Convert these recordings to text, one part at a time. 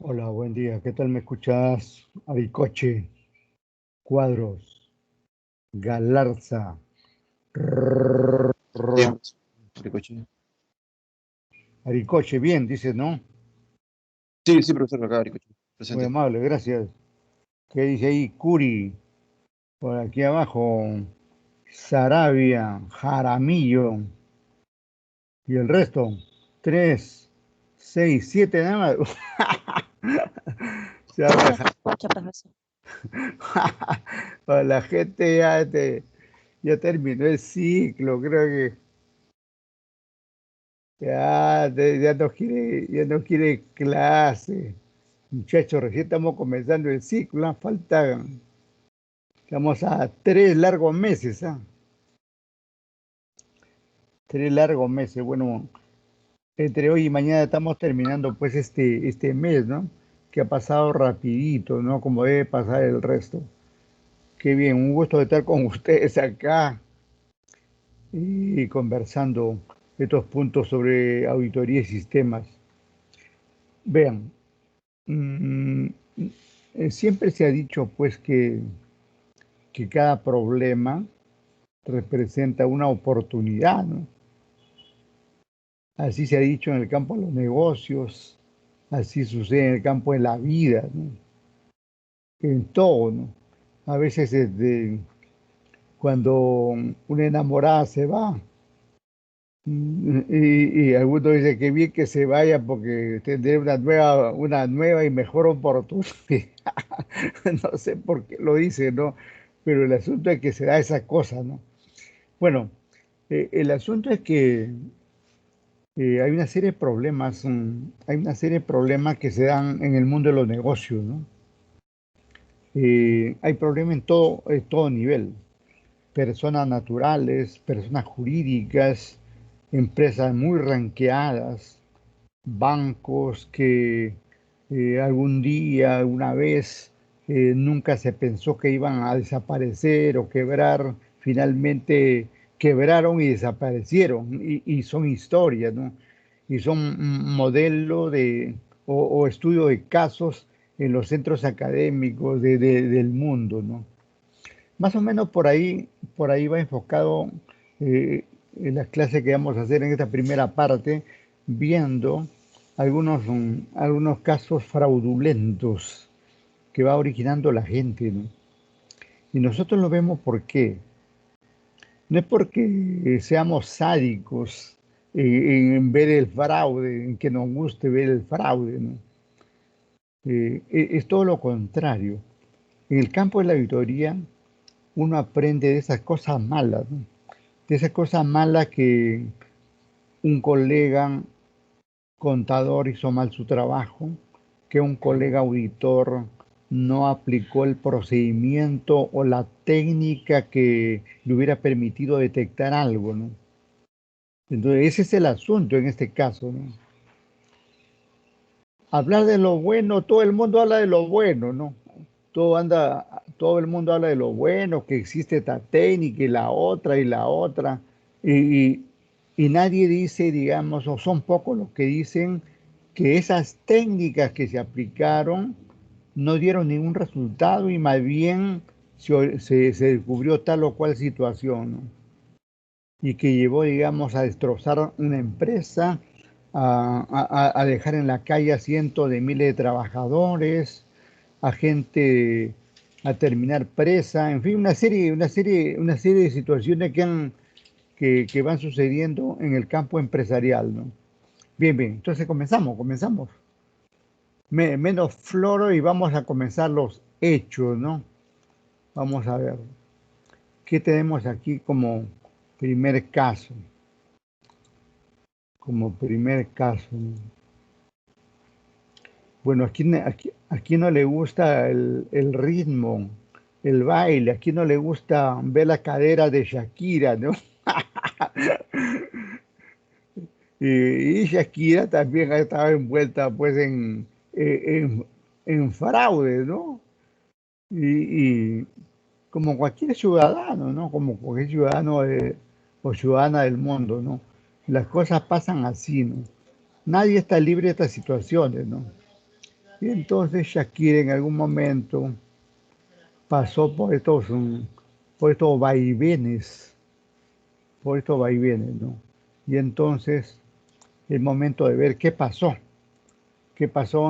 Hola, buen día. ¿Qué tal me escuchas? Aricoche, Cuadros, Galarza. Días, Ricoche. Aricoche, bien, dices, ¿no? Sí, sí, profesor, acá, Ricoche. Muy Presente. amable, gracias. ¿Qué dice ahí? Curi, por aquí abajo, Sarabia, Jaramillo, y el resto, 3, 6, 7 nada más. Se habla. Escucha, profesor. La gente ya terminó el ciclo, creo que ya no quiere clase. Muchachos, recién estamos comenzando el ciclo, estamos a 3 largos meses, ¿ah? 3 largos meses. Bueno, entre hoy y mañana estamos terminando pues este mes, ¿no? Que ha pasado rapidito, ¿no? Como debe pasar el resto. Qué bien, un gusto de estar con ustedes acá y conversando estos puntos sobre auditoría y sistemas. Vean, mm, siempre se ha dicho pues que cada problema representa una oportunidad, ¿no? Así se ha dicho en el campo de los negocios, así sucede en el campo de la vida, ¿no? En todo, ¿no? A veces cuando una enamorada se va, y algunos dicen que bien que se vaya porque tendré una nueva y mejor oportunidad. No sé por qué lo dice, ¿no? Pero el asunto es que se da esa cosa, ¿no? Bueno, el asunto es que hay una serie de problemas, hay una serie de problemas que se dan en el mundo de los negocios, ¿no? Hay problemas en todo nivel, personas naturales, personas jurídicas, empresas muy ranqueadas, bancos que algún día, alguna vez, nunca se pensó que iban a desaparecer o quebrar, finalmente quebraron y desaparecieron, y son historias, ¿no? Y son un modelo o estudio de casos en los centros académicos del mundo, ¿no? Más o menos por ahí va enfocado en las clases que vamos a hacer en esta primera parte, viendo algunos casos fraudulentos que va originando la gente, ¿no? Y nosotros lo vemos por qué. No es porque seamos sádicos en ver el fraude, en que nos guste ver el fraude, ¿no? Es todo lo contrario. En el campo de la auditoría, uno aprende de esas cosas malas, ¿no? De esas cosas malas que un colega contador hizo mal su trabajo, que un colega auditor no aplicó el procedimiento o la técnica que le hubiera permitido detectar algo, ¿no? Entonces, ese es el asunto en este caso, ¿no? Hablar de lo bueno, todo el mundo habla de lo bueno, ¿no? Todo el mundo habla de lo bueno, que existe esta técnica y la otra, y, y nadie dice, digamos, o son pocos los que dicen que esas técnicas que se aplicaron no dieron ningún resultado y más bien se descubrió tal o cual situación, ¿no? Y que llevó, digamos, a destrozar una empresa, a dejar en la calle a cientos de miles de trabajadores, a gente a terminar presa, en fin, una serie de situaciones que van sucediendo en el campo empresarial, ¿no? Bien, bien, entonces comenzamos. Menos floro y vamos a comenzar los hechos, ¿no? Vamos a ver, ¿qué tenemos aquí como primer caso? Como primer caso, ¿no? Bueno, aquí no le gusta el ritmo, el baile, aquí no le gusta ver la cadera de Shakira, ¿no? Y Shakira también ha estado envuelta pues en fraude, ¿no? Y como cualquier ciudadano, ¿no? Como cualquier ciudadano o ciudadana del mundo, ¿no? Las cosas pasan así, ¿no? Nadie está libre de estas situaciones, ¿no? Y entonces Shakira en algún momento pasó por estos vaivenes, ¿no? Y entonces el momento de ver qué pasó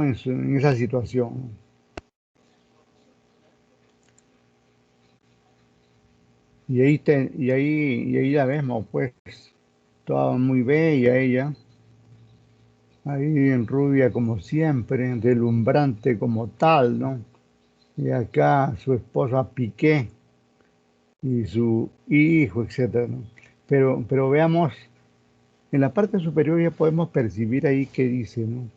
en esa situación. Y ahí la vemos, pues, toda muy bella ella, ahí en rubia como siempre, deslumbrante como tal, ¿no? Y acá su esposa Piqué y su hijo, etcétera, ¿no? Pero veamos, en la parte superior ya podemos percibir ahí que dice, ¿no?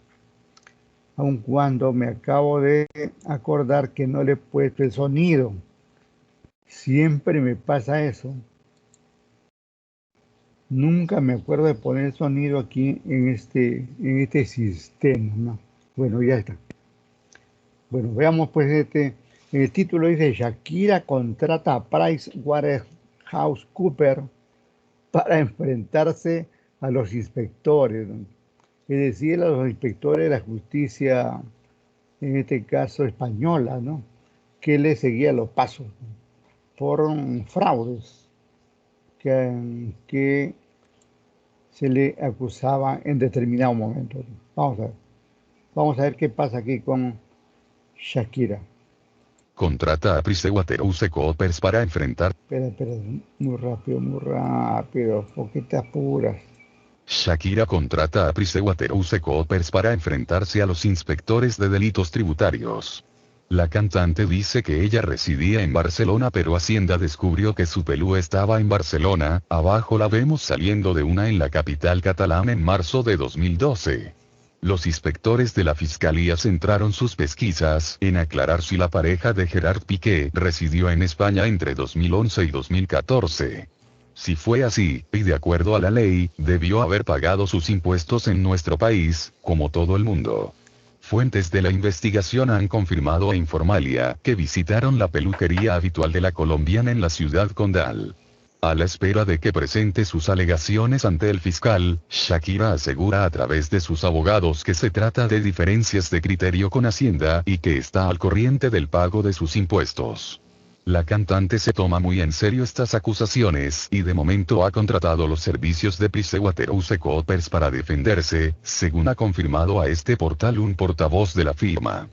Aun cuando me acabo de acordar que no le he puesto el sonido. Siempre me pasa eso. Nunca me acuerdo de poner el sonido aquí en este sistema, ¿no? Bueno, ya está. Bueno, veamos pues el título dice Shakira contrata a PricewaterhouseCoopers para enfrentarse a los inspectores, ¿no? Es decir, a los inspectores de la justicia, en este caso española, ¿no? Que le seguía los pasos, ¿no? Por fraudes que se le acusaba en determinado momento. Vamos a ver qué pasa aquí con Shakira. Contrata a PricewaterhouseCoopers para enfrentar. Espera, muy rápido, ¿por qué te apuras? Shakira contrata a PricewaterhouseCoopers para enfrentarse a los inspectores de delitos tributarios. La cantante dice que ella residía en Barcelona, pero Hacienda descubrió que su pelú estaba en Barcelona. Abajo la vemos saliendo de una en la capital catalana en marzo de 2012. Los inspectores de la Fiscalía centraron sus pesquisas en aclarar si la pareja de Gerard Piqué residió en España entre 2011 y 2014. Si fue así, y de acuerdo a la ley, debió haber pagado sus impuestos en nuestro país, como todo el mundo. Fuentes de la investigación han confirmado a Informalia que visitaron la peluquería habitual de la colombiana en la ciudad condal. A la espera de que presente sus alegaciones ante el fiscal, Shakira asegura a través de sus abogados que se trata de diferencias de criterio con Hacienda y que está al corriente del pago de sus impuestos. La cantante se toma muy en serio estas acusaciones y de momento ha contratado los servicios de PricewaterhouseCoopers para defenderse, según ha confirmado a este portal un portavoz de la firma.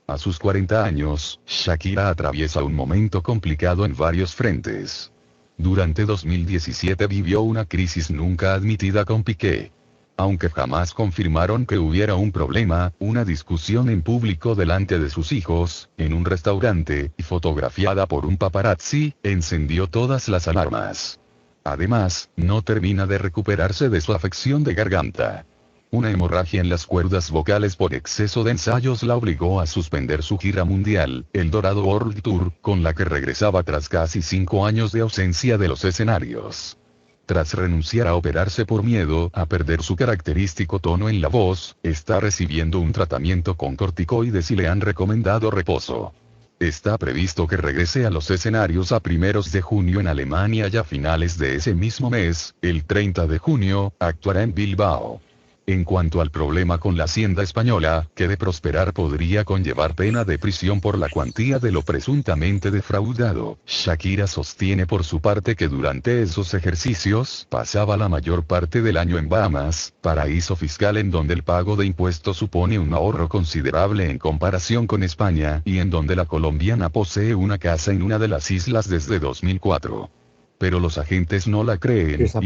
A sus 40 años, Shakira atraviesa un momento complicado en varios frentes. Durante 2017 vivió una crisis nunca admitida con Piqué. Aunque jamás confirmaron que hubiera un problema, una discusión en público delante de sus hijos, en un restaurante, y fotografiada por un paparazzi, encendió todas las alarmas. Además, no termina de recuperarse de su afección de garganta. Una hemorragia en las cuerdas vocales por exceso de ensayos la obligó a suspender su gira mundial, el Dorado World Tour, con la que regresaba tras casi 5 años de ausencia de los escenarios. Tras renunciar a operarse por miedo a perder su característico tono en la voz, está recibiendo un tratamiento con corticoides y le han recomendado reposo. Está previsto que regrese a los escenarios a primeros de junio en Alemania y a finales de ese mismo mes, el 30 de junio, actuará en Bilbao. En cuanto al problema con la Hacienda española, que de prosperar podría conllevar pena de prisión por la cuantía de lo presuntamente defraudado, Shakira sostiene por su parte que durante esos ejercicios pasaba la mayor parte del año en Bahamas, paraíso fiscal en donde el pago de impuestos supone un ahorro considerable en comparación con España, y en donde la colombiana posee una casa en una de las islas desde 2004. Pero los agentes no la creen, y Esa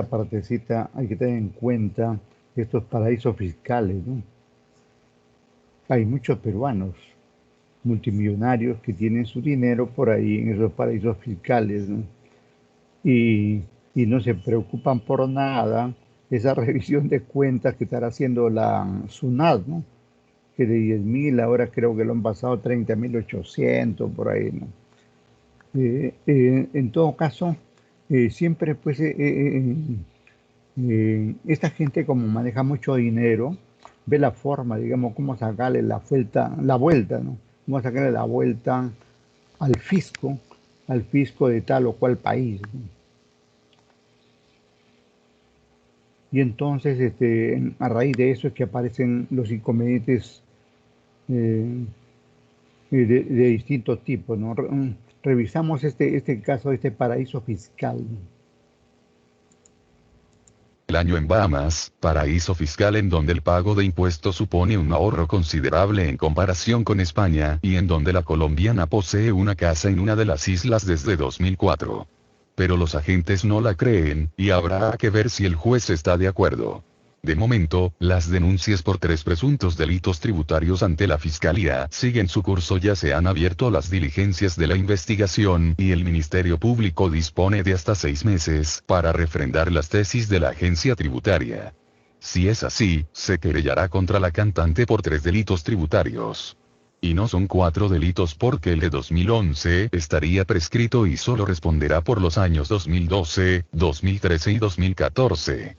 partecita hay que tener en cuenta estos paraísos fiscales, ¿no? Hay muchos peruanos multimillonarios que tienen su dinero por ahí en esos paraísos fiscales, ¿no? Y no se preocupan por nada esa revisión de cuentas que estará haciendo la SUNAT, ¿no? Que de 10.000 ahora creo que lo han pasado a 30.800 por ahí, ¿no? En todo caso, siempre pues esta gente como maneja mucho dinero, ve la forma, digamos, cómo sacarle la vuelta, ¿no? Cómo sacarle la vuelta al fisco, al fisco de tal o cual país, ¿no? Y entonces, a raíz de eso es que aparecen los inconvenientes eh, de distintos tipos, ¿no? Revisamos este caso, este paraíso fiscal, ¿no? El año en Bahamas, paraíso fiscal en donde el pago de impuestos supone un ahorro considerable en comparación con España, y en donde la colombiana posee una casa en una de las islas desde 2004. Pero los agentes no la creen, y habrá que ver si el juez está de acuerdo. De momento, las denuncias por 3 presuntos delitos tributarios ante la Fiscalía siguen su curso. Ya se han abierto las diligencias de la investigación, y el Ministerio Público dispone de hasta 6 meses para refrendar las tesis de la agencia tributaria. Si es así, se querellará contra la cantante por 3 delitos tributarios. Y no son 4 delitos, porque el de 2011 estaría prescrito y solo responderá por los años 2012, 2013 y 2014.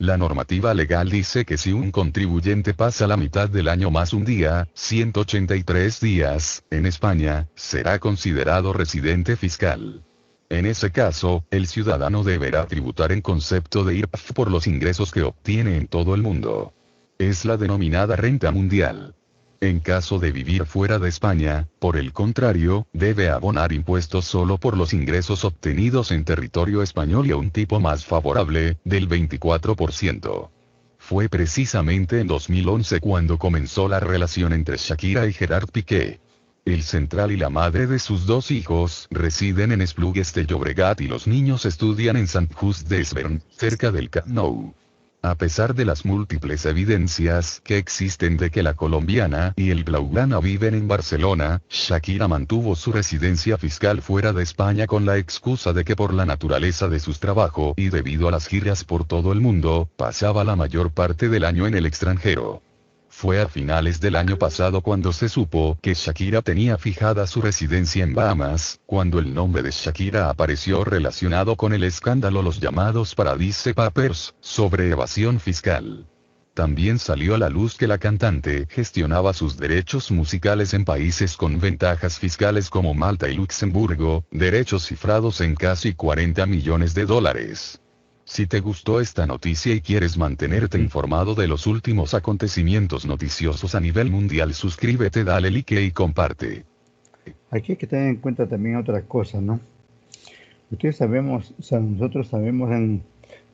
La normativa legal dice que si un contribuyente pasa la mitad del año más un día, 183 días, en España, será considerado residente fiscal. En ese caso, el ciudadano deberá tributar en concepto de IRPF por los ingresos que obtiene en todo el mundo. Es la denominada renta mundial. En caso de vivir fuera de España, por el contrario, debe abonar impuestos solo por los ingresos obtenidos en territorio español y a un tipo más favorable, del 24%. Fue precisamente en 2011 cuando comenzó la relación entre Shakira y Gerard Piqué. El central y la madre de sus 2 hijos residen en Esplugues de Llobregat y los niños estudian en Sant Just Desvern, cerca del Camp Nou. A pesar de las múltiples evidencias que existen de que la colombiana y el blaugrana viven en Barcelona, Shakira mantuvo su residencia fiscal fuera de España con la excusa de que por la naturaleza de su trabajo y debido a las giras por todo el mundo, pasaba la mayor parte del año en el extranjero. Fue a finales del año pasado cuando se supo que Shakira tenía fijada su residencia en Bahamas, cuando el nombre de Shakira apareció relacionado con el escándalo los llamados Paradise Papers, sobre evasión fiscal. También salió a la luz que la cantante gestionaba sus derechos musicales en países con ventajas fiscales como Malta y Luxemburgo, derechos cifrados en casi 40 millones de dólares. Si te gustó esta noticia y quieres mantenerte informado de los últimos acontecimientos noticiosos a nivel mundial, suscríbete, dale like y comparte. Aquí hay que tener en cuenta también otra cosa, ¿no? Ustedes sabemos, o sea, nosotros sabemos en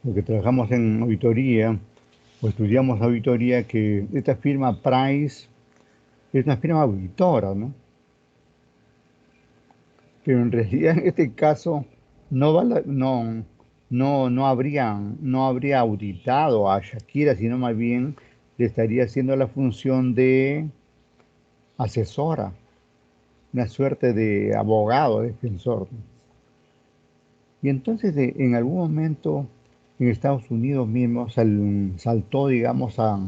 lo que trabajamos en auditoría o estudiamos auditoría que esta firma Price es una firma auditora, ¿no? Pero en realidad en este caso no va no habría auditado a Shakira, sino más bien le estaría haciendo la función de asesora, una suerte de abogado, defensor, ¿no? Y entonces en algún momento en Estados Unidos mismo saltó, digamos, a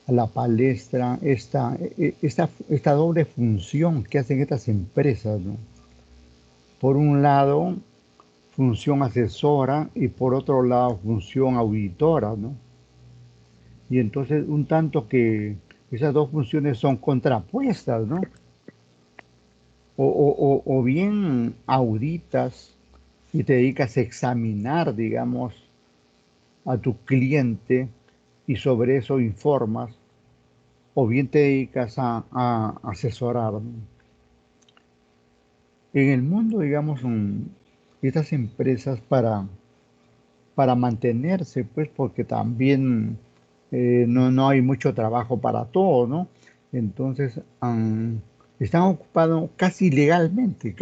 la palestra esta doble función que hacen estas empresas, ¿no? Por un lado, función asesora y por otro lado, función auditora, ¿no? Y entonces un tanto que esas dos funciones son contrapuestas, ¿no? O bien auditas y te dedicas a examinar, digamos, a tu cliente y sobre eso informas, o bien te dedicas a asesorar, ¿no? En el mundo, digamos, estas empresas para mantenerse, pues porque también no hay mucho trabajo para todo, ¿no? Entonces, están ocupando casi legalmente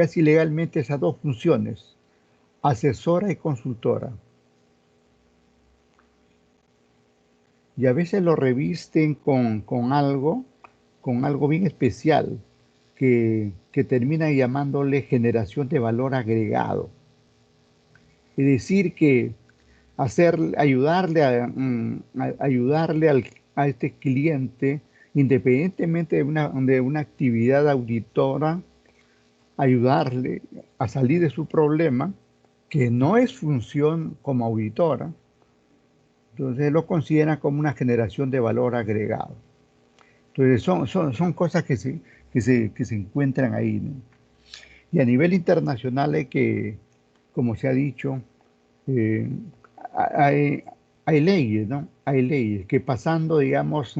esas dos funciones, asesora y consultora. Y a veces lo revisten con algo bien especial, que termina llamándole generación de valor agregado. Es decir, que ayudarle a este cliente, independientemente de una actividad auditora, ayudarle a salir de su problema, que no es función como auditora. Entonces lo considera como una generación de valor agregado. Entonces son cosas que se encuentran ahí, ¿no? Y a nivel internacional hay que, como se ha dicho, eh, hay leyes, ¿no? Hay leyes que pasando, digamos,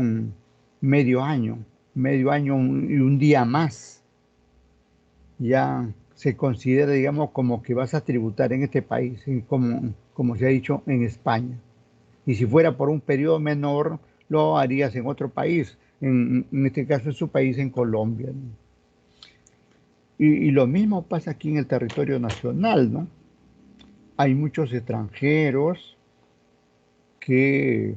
medio año, medio año y un día más, ya se considera, digamos, como que vas a tributar en este país, como se ha dicho en España. Y si fuera por un periodo menor, lo harías en otro país, en este caso en su país, en Colombia, ¿no? Y lo mismo pasa aquí en el territorio nacional, ¿no? Hay muchos extranjeros que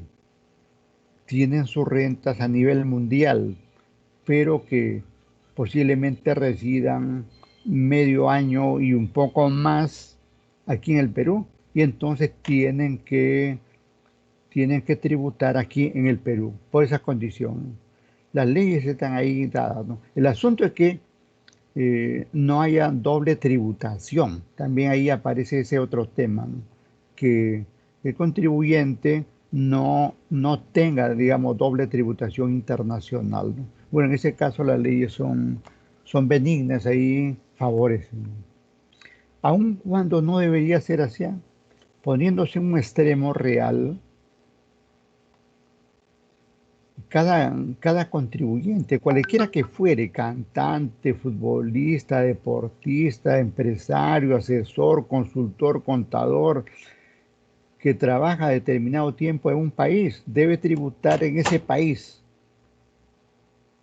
tienen sus rentas a nivel mundial, pero que posiblemente residan medio año y un poco más aquí en el Perú, y entonces tienen que tributar aquí en el Perú por esas condiciones. Las leyes están ahí dadas, ¿no? El asunto es que no haya doble tributación. También ahí aparece ese otro tema, ¿no? Que el contribuyente no tenga, digamos, doble tributación internacional, ¿no? Bueno, en ese caso las leyes son benignas, ahí favorecen, ¿no? Aun cuando no debería ser así, poniéndose en un extremo real, cada contribuyente, cualquiera que fuere, cantante, futbolista, deportista, empresario, asesor, consultor, contador, que trabaja determinado tiempo en un país, debe tributar en ese país,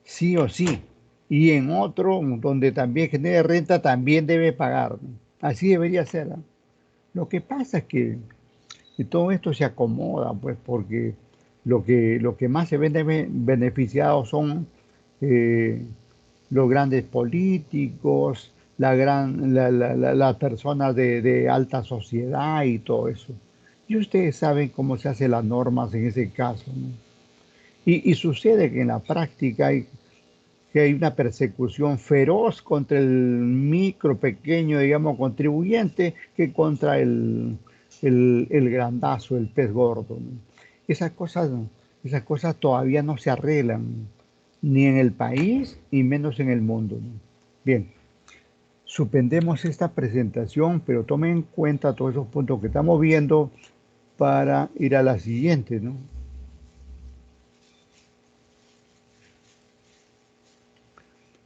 sí o sí. Y en otro, donde también genere renta, también debe pagar, ¿no? Así debería ser, ¿no? Lo que pasa es que todo esto se acomoda, pues, porque lo que más se ven beneficiados son eh, los grandes políticos, las personas de alta sociedad y todo eso. Y ustedes saben cómo se hacen las normas en ese caso, ¿no? Y sucede que en la práctica que hay una persecución feroz contra el micro, pequeño, digamos, contribuyente que contra el grandazo, el pez gordo, ¿no? Esas cosas, esas cosas todavía no se arreglan, ni en el país y menos en el mundo, ¿no? Bien, suspendemos esta presentación, pero tomen en cuenta todos esos puntos que estamos viendo para ir a la siguiente, ¿no?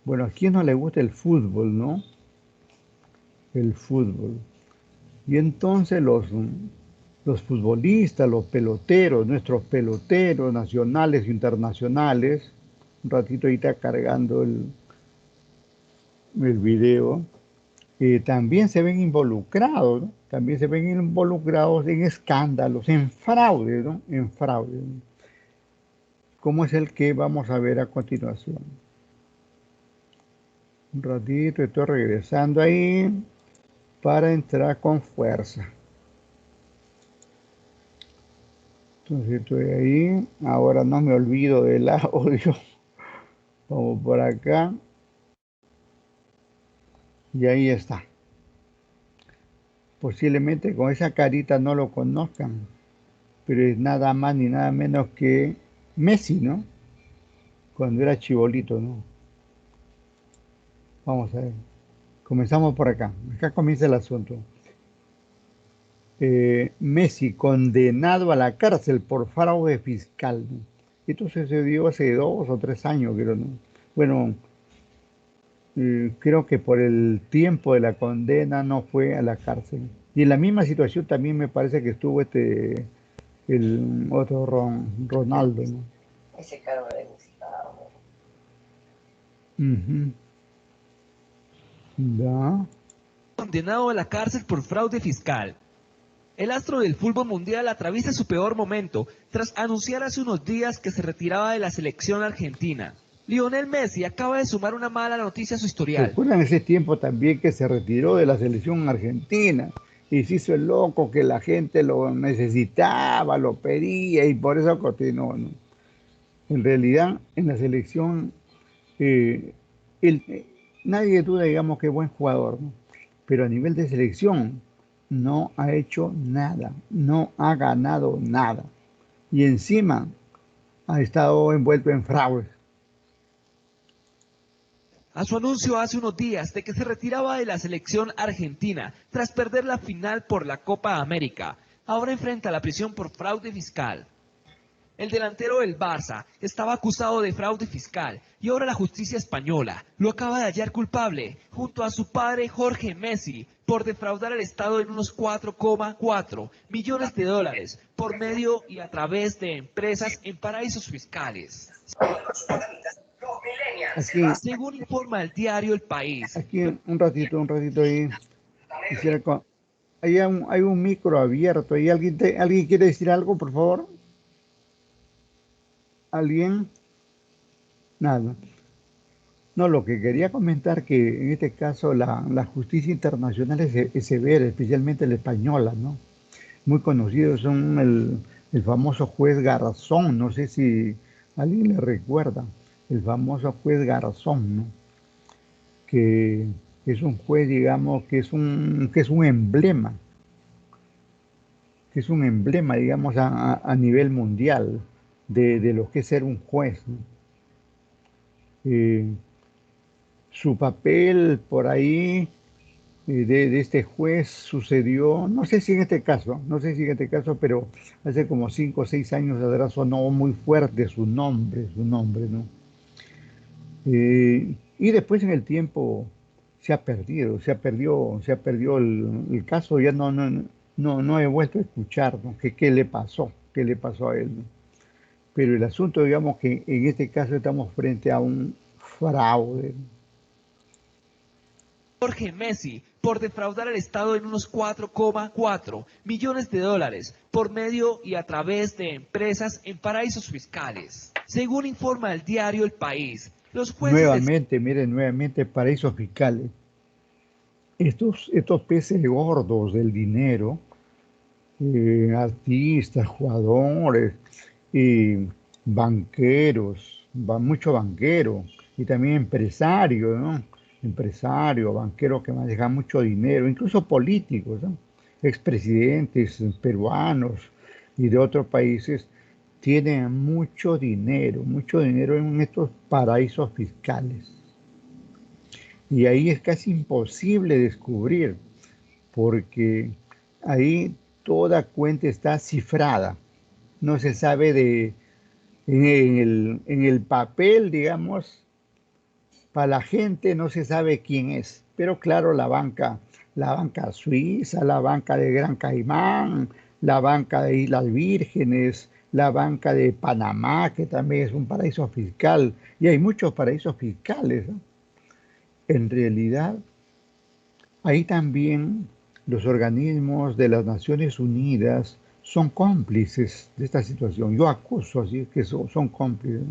Bueno, a quién no le gusta el fútbol, ¿no? El fútbol. Y entonces los futbolistas, los peloteros, nuestros peloteros nacionales e internacionales, un ratito ahí está cargando el video, también se ven involucrados, ¿no? También se ven involucrados en escándalos, en fraude, ¿no? En fraude, ¿no? Como es el que vamos a ver a continuación. Un ratito, estoy regresando ahí para entrar con fuerza. Entonces estoy ahí, ahora no me olvido del audio. Vamos por acá. Y ahí está. Posiblemente con esa carita no lo conozcan, pero es nada más ni nada menos que Messi, ¿no? Cuando era chibolito, ¿no? Vamos a ver. Comenzamos por acá. Acá comienza el asunto. Messi condenado a la cárcel por fraude fiscal, ¿no? Esto sucedió hace 2 o 3 años, creo, ¿no? Bueno, creo que por el tiempo de la condena no fue a la cárcel. Y en la misma situación también me parece que estuvo el otro Ronaldo, ¿no? Ese cargo de música. Ujú. Ya. Condenado a la cárcel por fraude fiscal. El astro del fútbol mundial atraviesa su peor momento tras anunciar hace unos días que se retiraba de la selección argentina. Lionel Messi acaba de sumar una mala noticia a su historial. ¿Recuerdan ese tiempo también que se retiró de la selección argentina y se hizo el loco, que la gente lo necesitaba, lo pedía y por eso continuó, ¿no? En realidad, en la selección, eh, nadie duda, digamos, que es buen jugador, ¿no? Pero a nivel de selección no ha hecho nada, no ha ganado nada. Y encima ha estado envuelto en fraude. A su anuncio hace unos días de que se retiraba de la selección argentina tras perder la final por la Copa América, ahora enfrenta la prisión por fraude fiscal. el delantero del Barça, estaba acusado de fraude fiscal y ahora la justicia española lo acaba de hallar culpable junto a su padre Jorge Messi por defraudar al Estado en unos 4,4 millones de dólares por medio y a través de empresas en paraísos fiscales. Aquí, Según informa el diario El País. aquí un ratito ahí. Hay un micro abierto. ¿Y alguien quiere decir algo, por favor? ¿Alguien? Nada. No, lo que quería comentar que en este caso la justicia internacional es severa, especialmente la española, ¿no? Muy conocidos son el famoso juez Garzón, no sé si alguien le recuerda, el famoso juez Garzón, ¿no? Que es un juez, digamos, que es un emblema, digamos, a nivel mundial de lo que es ser un juez, ¿no? Su papel por ahí de este juez sucedió, no sé si en este caso, pero hace como 5 o 6 años atrás sonó muy fuerte su nombre, ¿no? Y después en el tiempo se ha perdido el caso, ya no he vuelto a escuchar, ¿no? ¿Qué le pasó a él, ¿no? Pero el asunto, digamos que en este caso estamos frente a un fraude. Jorge Messi por defraudar al Estado en unos 4,4 millones de dólares por medio y a través de empresas en paraísos fiscales. Según informa el diario El País, los jueces... Nuevamente paraísos fiscales. Estos peces gordos del dinero, artistas, jugadores, banqueros, mucho banquero y también empresarios, ¿no? Empresarios, banqueros que manejan mucho dinero, incluso políticos, ¿no? Expresidentes peruanos y de otros países tienen mucho dinero en estos paraísos fiscales. Y ahí es casi imposible descubrir, porque ahí toda cuenta está cifrada. No se sabe en el papel, digamos, para la gente no se sabe quién es. Pero claro, la banca suiza, la banca de Gran Caimán, la banca de Islas Vírgenes, la banca de Panamá, que también es un paraíso fiscal, y hay muchos paraísos fiscales, ¿no? En realidad, ahí también los organismos de las Naciones Unidas son cómplices de esta situación. Yo acuso así que son cómplices.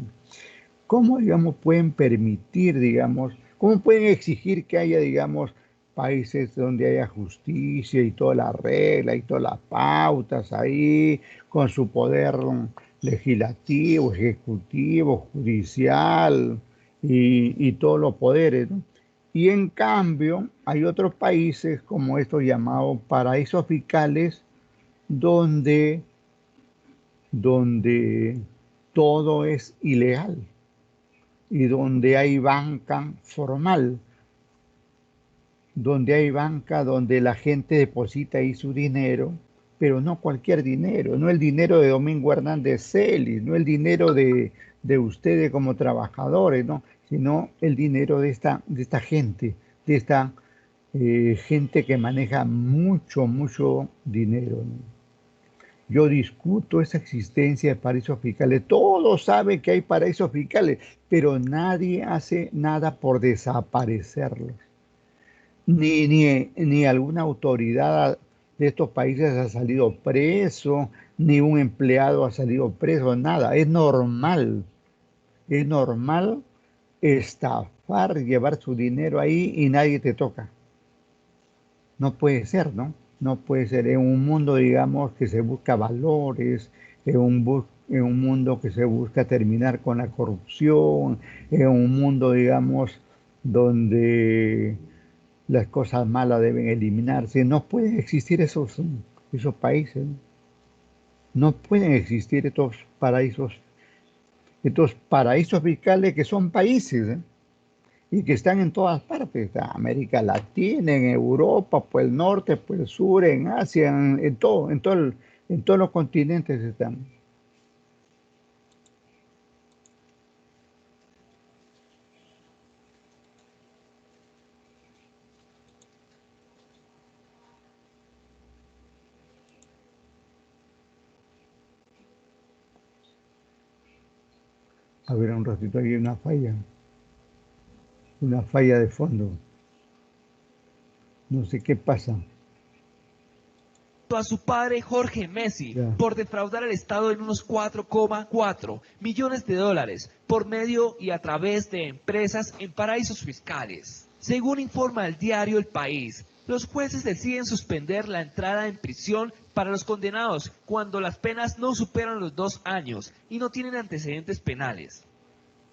¿Cómo, digamos, pueden permitir, digamos, cómo pueden exigir que haya, digamos, países donde haya justicia y toda la regla y todas las pautas ahí, con su poder legislativo, ejecutivo, judicial y todos los poderes, ¿no? Y en cambio hay otros países como estos llamados paraísos fiscales donde todo es ilegal y donde hay banca formal, donde la gente deposita ahí su dinero, pero no cualquier dinero, no el dinero de Domingo Hernández Celis, no el dinero de ustedes como trabajadores, ¿no? Sino el dinero de esta gente, gente que maneja mucho dinero, ¿no? Yo discuto esa existencia de paraísos fiscales. Todos saben que hay paraísos fiscales, pero nadie hace nada por desaparecerlos. Ni alguna autoridad de estos países ha salido preso, ni un empleado ha salido preso, nada. Es normal estafar, llevar su dinero ahí y nadie te toca. No puede ser, ¿no? No puede ser en un mundo, digamos, que se busca valores, en un mundo que se busca terminar con la corrupción, en un mundo, digamos, donde las cosas malas deben eliminarse. No pueden existir esos países, ¿no? No pueden existir estos paraísos fiscales que son países, ¿eh? Y que están en todas partes, en América Latina, en Europa, por el norte, por el sur, en Asia, en todos los continentes están. A ver, un ratito, hay una falla de fondo. No sé qué pasa. A su padre Jorge Messi Ya. por defraudar al Estado en unos 4,4 millones de dólares por medio y a través de empresas en paraísos fiscales. Según informa el diario El País, los jueces deciden suspender la entrada en prisión para los condenados cuando las penas no superan los 2 años y no tienen antecedentes penales.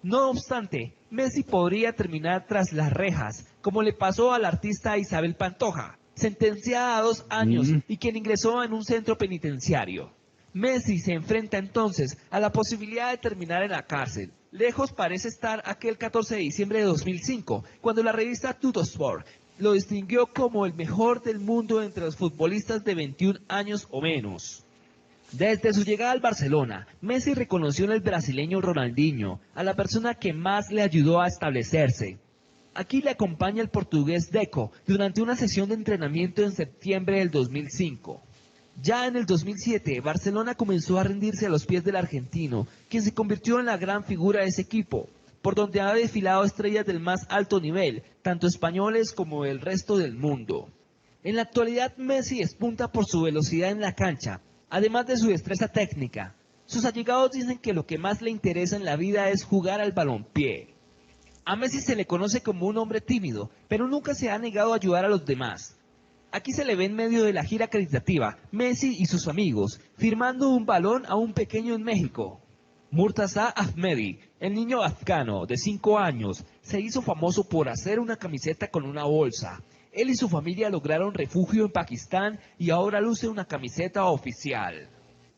No obstante, Messi podría terminar tras las rejas, como le pasó al artista Isabel Pantoja, sentenciada a 2 años y quien ingresó en un centro penitenciario. Messi se enfrenta entonces a la posibilidad de terminar en la cárcel. Lejos parece estar aquel 14 de diciembre de 2005, cuando la revista Tuttosport lo distinguió como el mejor del mundo entre los futbolistas de 21 años o menos. Desde su llegada al Barcelona, Messi reconoció en el brasileño Ronaldinho a la persona que más le ayudó a establecerse. Aquí le acompaña el portugués Deco durante una sesión de entrenamiento en septiembre del 2005. Ya en el 2007, Barcelona comenzó a rendirse a los pies del argentino, quien se convirtió en la gran figura de ese equipo, por donde ha desfilado estrellas del más alto nivel, tanto españoles como del resto del mundo. En la actualidad, Messi despunta por su velocidad en la cancha, además de su destreza técnica. Sus allegados dicen que lo que más le interesa en la vida es jugar al balompié. A Messi se le conoce como un hombre tímido, pero nunca se ha negado a ayudar a los demás. Aquí se le ve en medio de la gira caritativa, Messi y sus amigos, firmando un balón a un pequeño en México. Murtaza Ahmedi, el niño afgano de 5 años, se hizo famoso por hacer una camiseta con una bolsa. Él y su familia lograron refugio en Pakistán y ahora luce una camiseta oficial.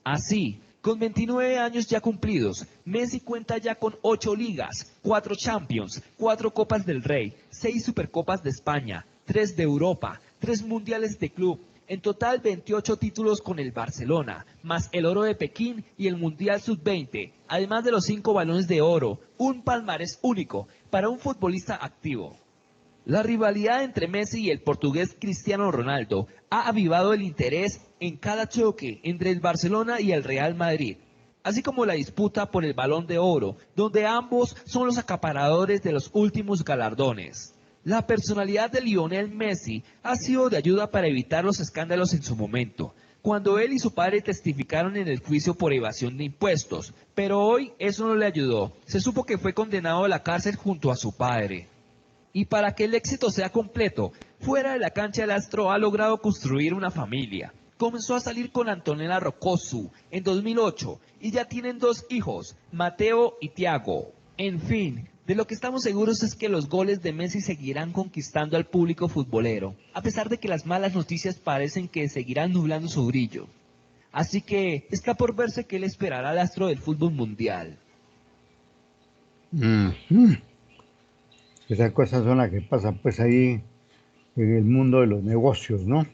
Así, con 29 años ya cumplidos, Messi cuenta ya con 8 ligas, 4 Champions, 4 Copas del Rey, 6 Supercopas de España, 3 de Europa, 3 Mundiales de Club, en total 28 títulos con el Barcelona, más el oro de Pekín y el Mundial Sub-20, además de los 5 balones de oro, un palmarés único para un futbolista activo. La rivalidad entre Messi y el portugués Cristiano Ronaldo ha avivado el interés en cada choque entre el Barcelona y el Real Madrid, así como la disputa por el Balón de Oro, donde ambos son los acaparadores de los últimos galardones. La personalidad de Lionel Messi ha sido de ayuda para evitar los escándalos en su momento, cuando él y su padre testificaron en el juicio por evasión de impuestos, pero hoy eso no le ayudó. Se supo que fue condenado a la cárcel junto a su padre. Y para que el éxito sea completo, fuera de la cancha el astro ha logrado construir una familia. Comenzó a salir con Antonella Roccuzzo en 2008 y ya tienen 2 hijos, Mateo y Thiago. En fin, de lo que estamos seguros es que los goles de Messi seguirán conquistando al público futbolero, a pesar de que las malas noticias parecen que seguirán nublando su brillo. Así que está por verse qué le esperará al astro del fútbol mundial. Esas cosas son las que pasan pues ahí en el mundo de los negocios, ¿no?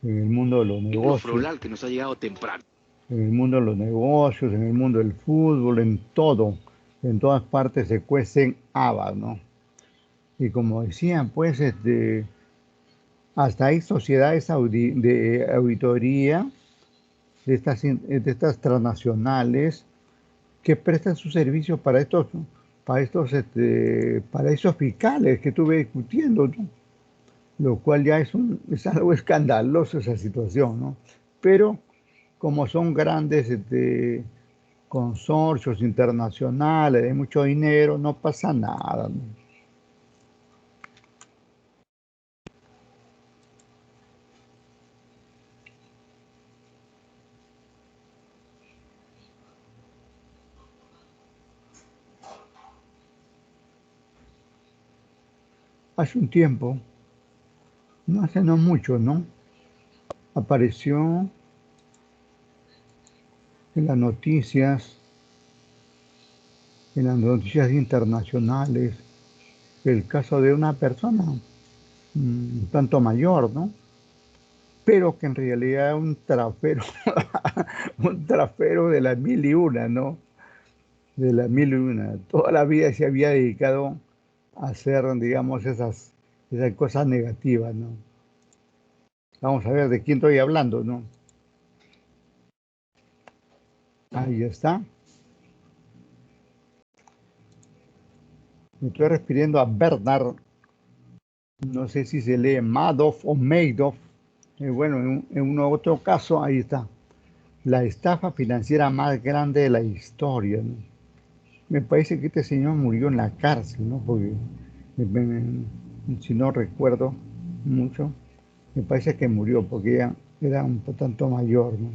En el mundo de los negocios, que nos ha llegado temprano. en el mundo de los negocios, en el mundo del fútbol, en todo, en todas partes se cuecen habas, ¿no? Y como decían, pues, hasta hay sociedades de auditoría de estas transnacionales que prestan su servicio para estos fiscales que estuve discutiendo, ¿no? Lo cual ya es algo escandaloso esa situación, ¿no? Pero como son grandes consorcios internacionales de mucho dinero, no pasa nada, ¿no? Hace un tiempo, no mucho, ¿no? Apareció en las noticias, internacionales, el caso de una persona un tanto mayor, ¿no? Pero que en realidad es un trapero, un trapero de las mil y una, ¿no? De las mil y una. Toda la vida se había dedicado a hacer, digamos, esas cosas negativas, ¿no? Vamos a ver de quién estoy hablando, ¿no? Ahí está. Me estoy refiriendo a Bernard, no sé si se lee Madoff o Madoff. Bueno, en un otro caso, ahí está, la estafa financiera más grande de la historia, ¿no? Me parece que este señor murió en la cárcel, ¿no? Porque, si no recuerdo mucho, me parece que murió porque ya era un tanto mayor, ¿no?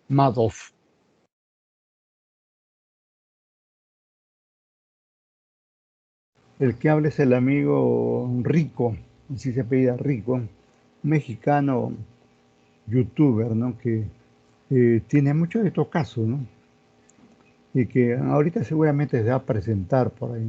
Madoff. El que habla es el amigo Rico, así se apellida Rico, un mexicano youtuber, ¿no? Que tiene muchos de estos casos, ¿no? Y que ahorita seguramente se va a presentar por ahí.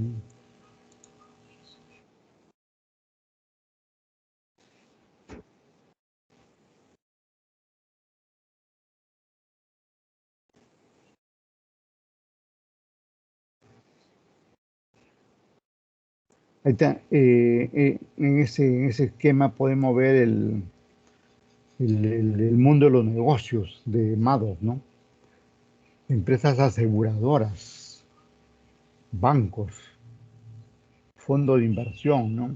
Ahí está, en ese esquema podemos ver el mundo de los negocios de Madoff, ¿no? Empresas aseguradoras, bancos, fondos de inversión, ¿no?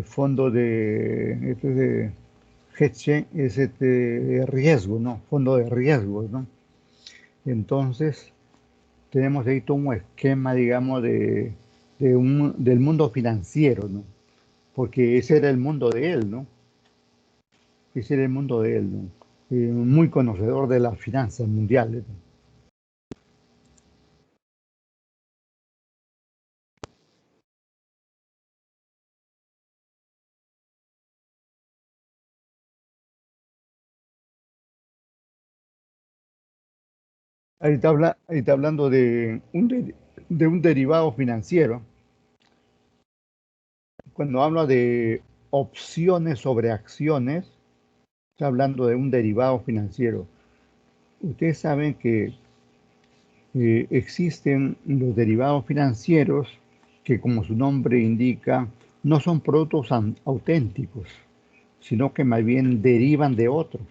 Fondo de, este es de hedge, es de riesgo, ¿no? Fondo de riesgos, ¿no? Entonces, tenemos ahí todo un esquema, digamos, del mundo financiero, ¿no? Porque ese era el mundo de él, ¿no? Ese era el mundo de él, ¿no? Muy conocedor de las finanzas mundiales, ¿no? Ahí está hablando de un derivado financiero. Cuando habla de opciones sobre acciones, está hablando de un derivado financiero. Ustedes saben que existen los derivados financieros que, como su nombre indica, no son productos auténticos, sino que más bien derivan de otros.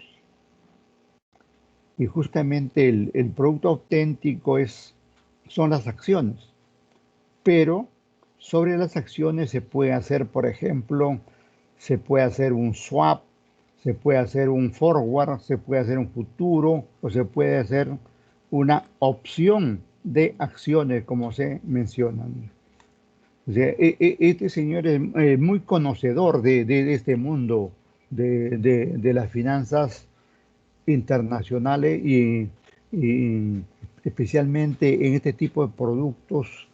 Y justamente el producto auténtico son las acciones, pero sobre las acciones se puede hacer, por ejemplo, se puede hacer un swap, se puede hacer un forward, se puede hacer un futuro o se puede hacer una opción de acciones, como se mencionan. O sea, este señor es muy conocedor de este mundo de las finanzas internacionales y especialmente en este tipo de productos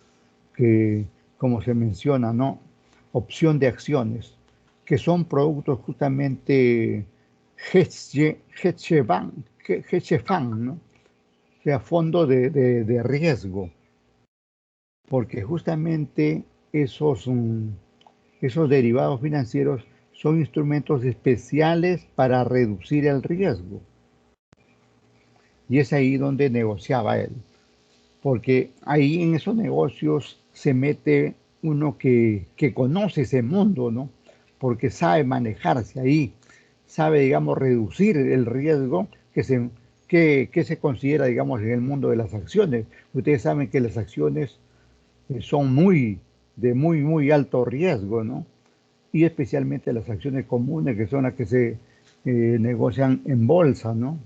que, como se menciona, ¿no? Opción de acciones, que son productos justamente hedge fund, ¿no? O sea, fondo de riesgo, porque justamente esos derivados financieros son instrumentos especiales para reducir el riesgo. Y es ahí donde negociaba él, porque ahí en esos negocios se mete uno que conoce ese mundo, ¿no? Porque sabe manejarse ahí, sabe, digamos, reducir el riesgo que se considera, digamos, en el mundo de las acciones. Ustedes saben que las acciones son de muy alto riesgo, ¿no? Y especialmente las acciones comunes, que son las que se negocian en bolsa, ¿no?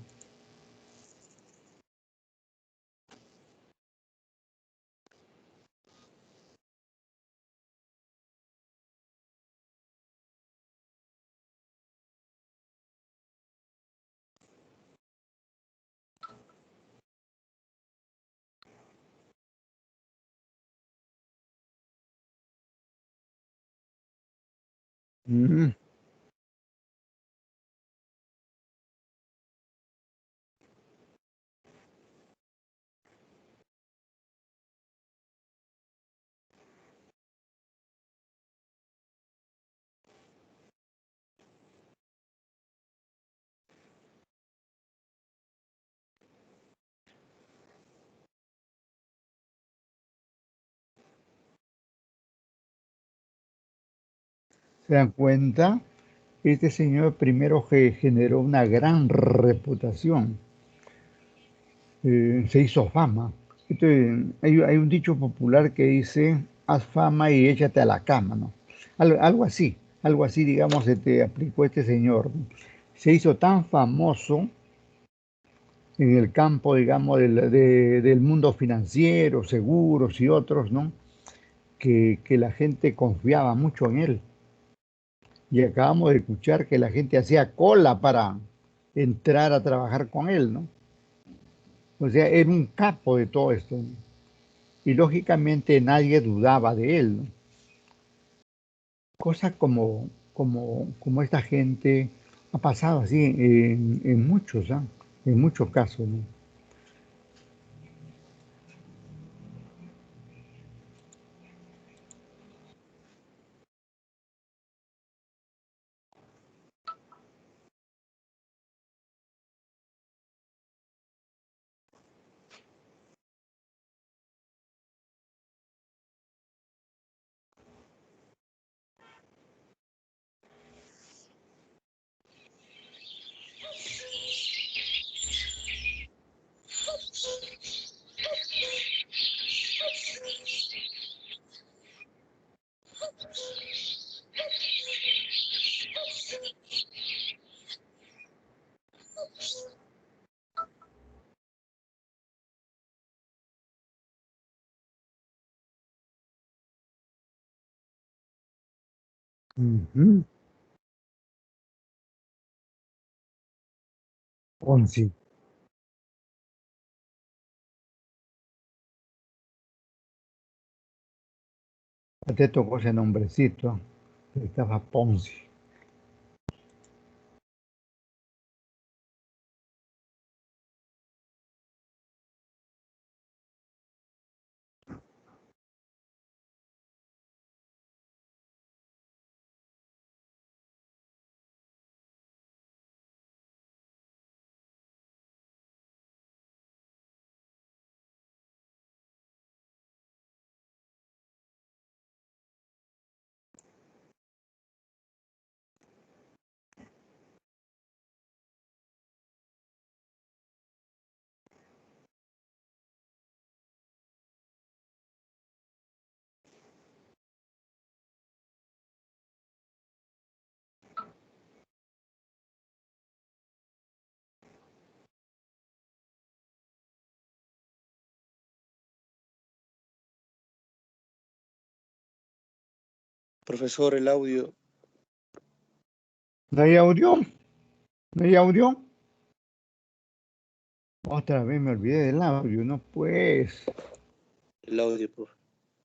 Mm. ¿Se dan cuenta? Este señor primero que generó una gran reputación, se hizo fama. Entonces, hay un dicho popular que dice, haz fama y échate a la cama, ¿no? Algo así, digamos, se te aplicó este señor, ¿no? Se hizo tan famoso en el campo, digamos, del mundo financiero, seguros y otros, ¿no? Que la gente confiaba mucho en él. Y acabamos de escuchar que la gente hacía cola para entrar a trabajar con él, ¿no? O sea, era un capo de todo esto, ¿no? Y lógicamente nadie dudaba de él, ¿no? Cosas como esta gente ha pasado así en muchos, ¿ah? En muchos casos, ¿no? Ujú. Ponzi. Ya te tocó ese nombrecito. Estaba Ponzi. Profesor, el audio. ¿No hay audio? ¿No hay audio? Otra vez me olvidé del audio, no pues. El audio, profe.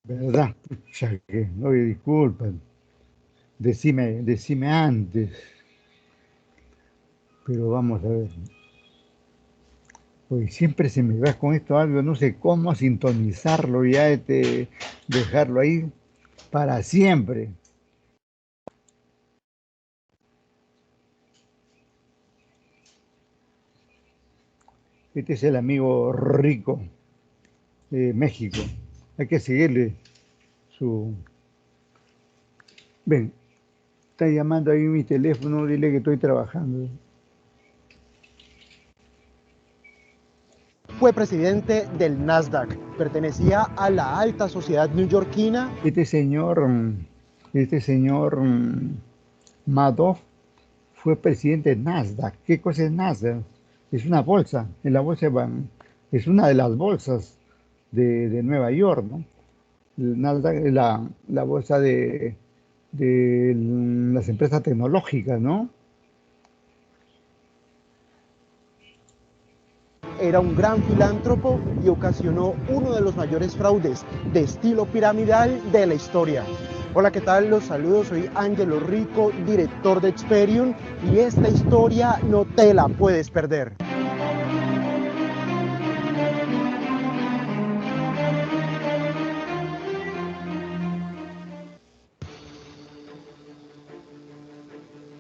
¿Verdad? Ya que, oye, disculpa. Decime antes. Pero vamos a ver. Pues siempre se me va con esto algo, no sé cómo sintonizarlo ya, dejarlo ahí para siempre. Este es el amigo rico de México. Hay que seguirle su... Ven, está llamando ahí mi teléfono, dile que estoy trabajando. Fue presidente del Nasdaq, pertenecía a la alta sociedad neoyorquina. Este señor Madoff fue presidente de Nasdaq. ¿Qué cosa es Nasdaq? Es una bolsa, es una de las bolsas de Nueva York, ¿no? El Nasdaq es la bolsa de las empresas tecnológicas, ¿no? Era un gran filántropo y ocasionó uno de los mayores fraudes de estilo piramidal de la historia. Hola, ¿qué tal? Los saludos, soy Ángelo Rico, director de Experium, y esta historia no te la puedes perder.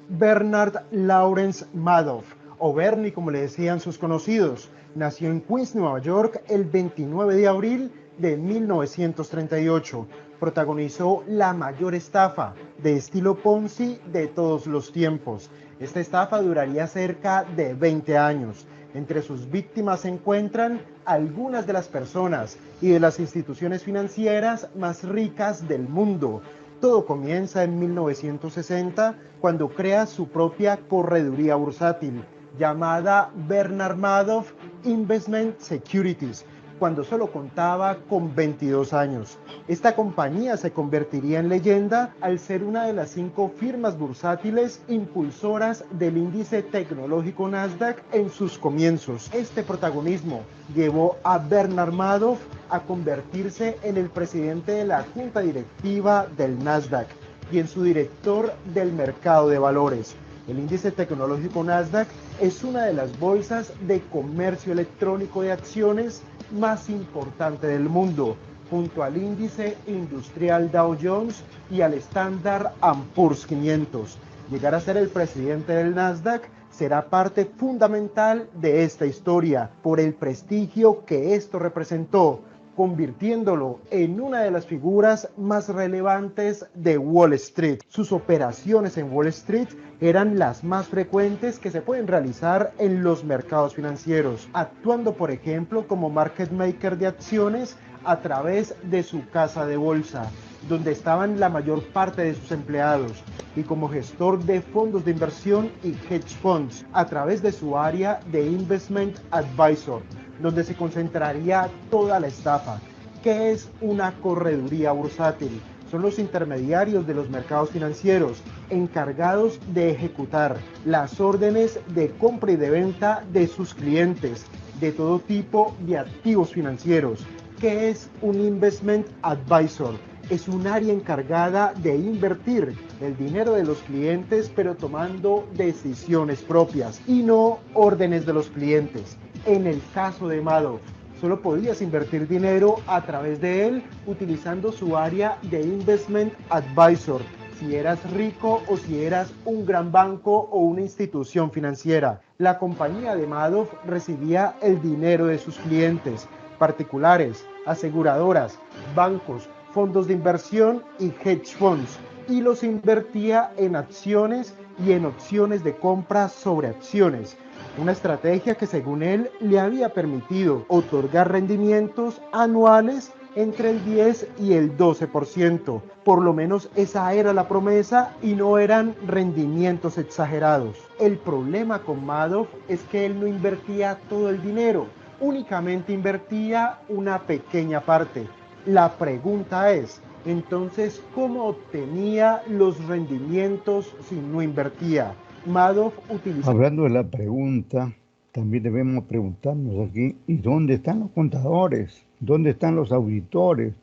Bernard Lawrence Madoff, o Bernie como le decían sus conocidos, nació en Queens, Nueva York, el 29 de abril de 1938. Protagonizó la mayor estafa de estilo Ponzi de todos los tiempos. Esta estafa duraría cerca de 20 años. Entre sus víctimas se encuentran algunas de las personas y de las instituciones financieras más ricas del mundo. Todo comienza en 1960 cuando crea su propia correduría bursátil llamada Bernard Madoff Investment Securities, cuando solo contaba con 22 años. Esta compañía se convertiría en leyenda al ser una de las 5 firmas bursátiles impulsoras del índice tecnológico Nasdaq en sus comienzos. Este protagonismo llevó a Bernard Madoff a convertirse en el presidente de la junta directiva del Nasdaq y en su director del mercado de valores. El índice tecnológico Nasdaq es una de las bolsas de comercio electrónico de acciones más importante del mundo, junto al índice industrial Dow Jones y al Standard & Poor's 500. Llegar a ser el presidente del Nasdaq será parte fundamental de esta historia por el prestigio que esto representó, convirtiéndolo en una de las figuras más relevantes de Wall Street. Sus operaciones en Wall Street eran las más frecuentes que se pueden realizar en los mercados financieros, actuando por ejemplo como market maker de acciones a través de su casa de bolsa, donde estaban la mayor parte de sus empleados, y como gestor de fondos de inversión y hedge funds a través de su área de Investment Advisor, donde se concentraría toda la estafa. ¿Qué es una correduría bursátil? Son los intermediarios de los mercados financieros encargados de ejecutar las órdenes de compra y de venta de sus clientes de todo tipo de activos financieros. ¿Qué es un Investment Advisor? Es un área encargada de invertir el dinero de los clientes, pero tomando decisiones propias y no órdenes de los clientes. En el caso de Madoff, solo podías invertir dinero a través de él utilizando su área de Investment Advisor, si eras rico o si eras un gran banco o una institución financiera. La compañía de Madoff recibía el dinero de sus clientes, particulares, aseguradoras, bancos, fondos de inversión y hedge funds, y los invertía en acciones y en opciones de compra sobre acciones. Una estrategia que según él le había permitido otorgar rendimientos anuales entre el 10 y el 12%. Por lo menos esa era la promesa y no eran rendimientos exagerados. El problema con Madoff es que él no invertía todo el dinero, únicamente invertía una pequeña parte. La pregunta es, entonces, ¿cómo obtenía los rendimientos si no invertía? Madoff utilizaba... Hablando de la pregunta, también debemos preguntarnos aquí, ¿y dónde están los contadores? ¿Dónde están los auditores?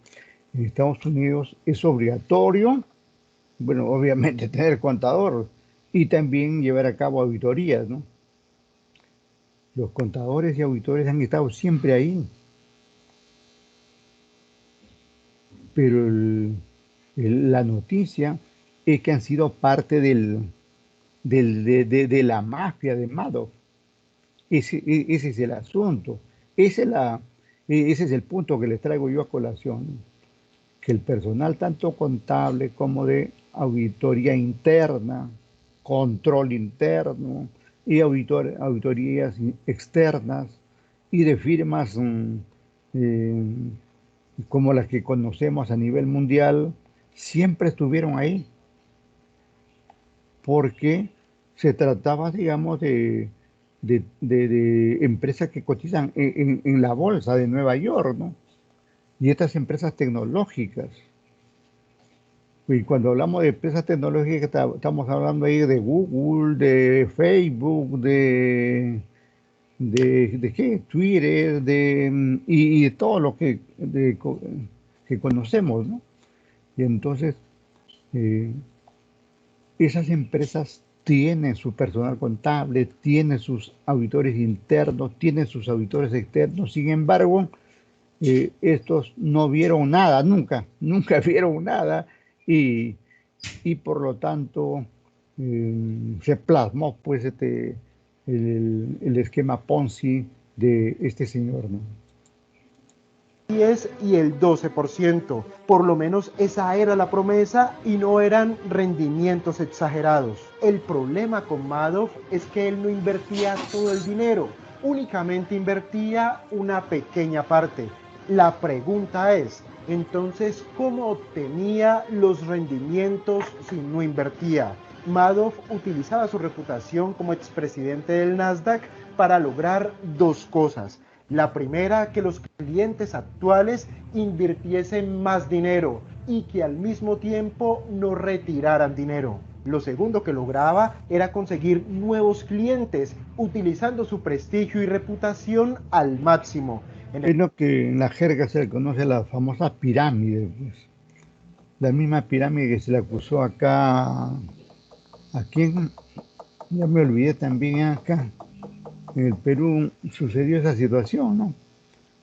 En Estados Unidos es obligatorio, bueno, obviamente tener contador y también llevar a cabo auditorías, ¿no? Los contadores y auditores han estado siempre ahí, pero la noticia es que han sido parte de la mafia de Madoff. Ese es el asunto. Ese es el punto que les traigo yo a colación, que el personal tanto contable como de auditoría interna, control interno y auditorías externas y de firmas como las que conocemos a nivel mundial, siempre estuvieron ahí, porque se trataba, digamos, de empresas que cotizan en la bolsa de Nueva York, ¿no? Y estas empresas tecnológicas. Y cuando hablamos de empresas tecnológicas, estamos hablando ahí de Google, de Facebook, de ¿qué? Twitter, y de todo lo que conocemos, ¿no? Y entonces, esas empresas tienen su personal contable, tienen sus auditores internos, tienen sus auditores externos. Sin embargo, estos no vieron nada, nunca vieron nada, y por lo tanto se plasmó pues el esquema Ponzi de este señor, ¿no? 10 y el 12%. Por lo menos esa era la promesa y no eran rendimientos exagerados. El problema con Madoff es que él no invertía todo el dinero, únicamente invertía una pequeña parte. La pregunta es, entonces, ¿cómo obtenía los rendimientos si no invertía? Madoff utilizaba su reputación como expresidente del Nasdaq para lograr dos cosas. La primera, que los clientes actuales invirtiesen más dinero y que al mismo tiempo no retiraran dinero. Lo segundo que lograba era conseguir nuevos clientes utilizando su prestigio y reputación al máximo. Es lo que en la jerga se le conoce la famosa pirámide, pues. La misma pirámide que se le acusó acá, ya me olvidé también acá. En el Perú sucedió esa situación, ¿no?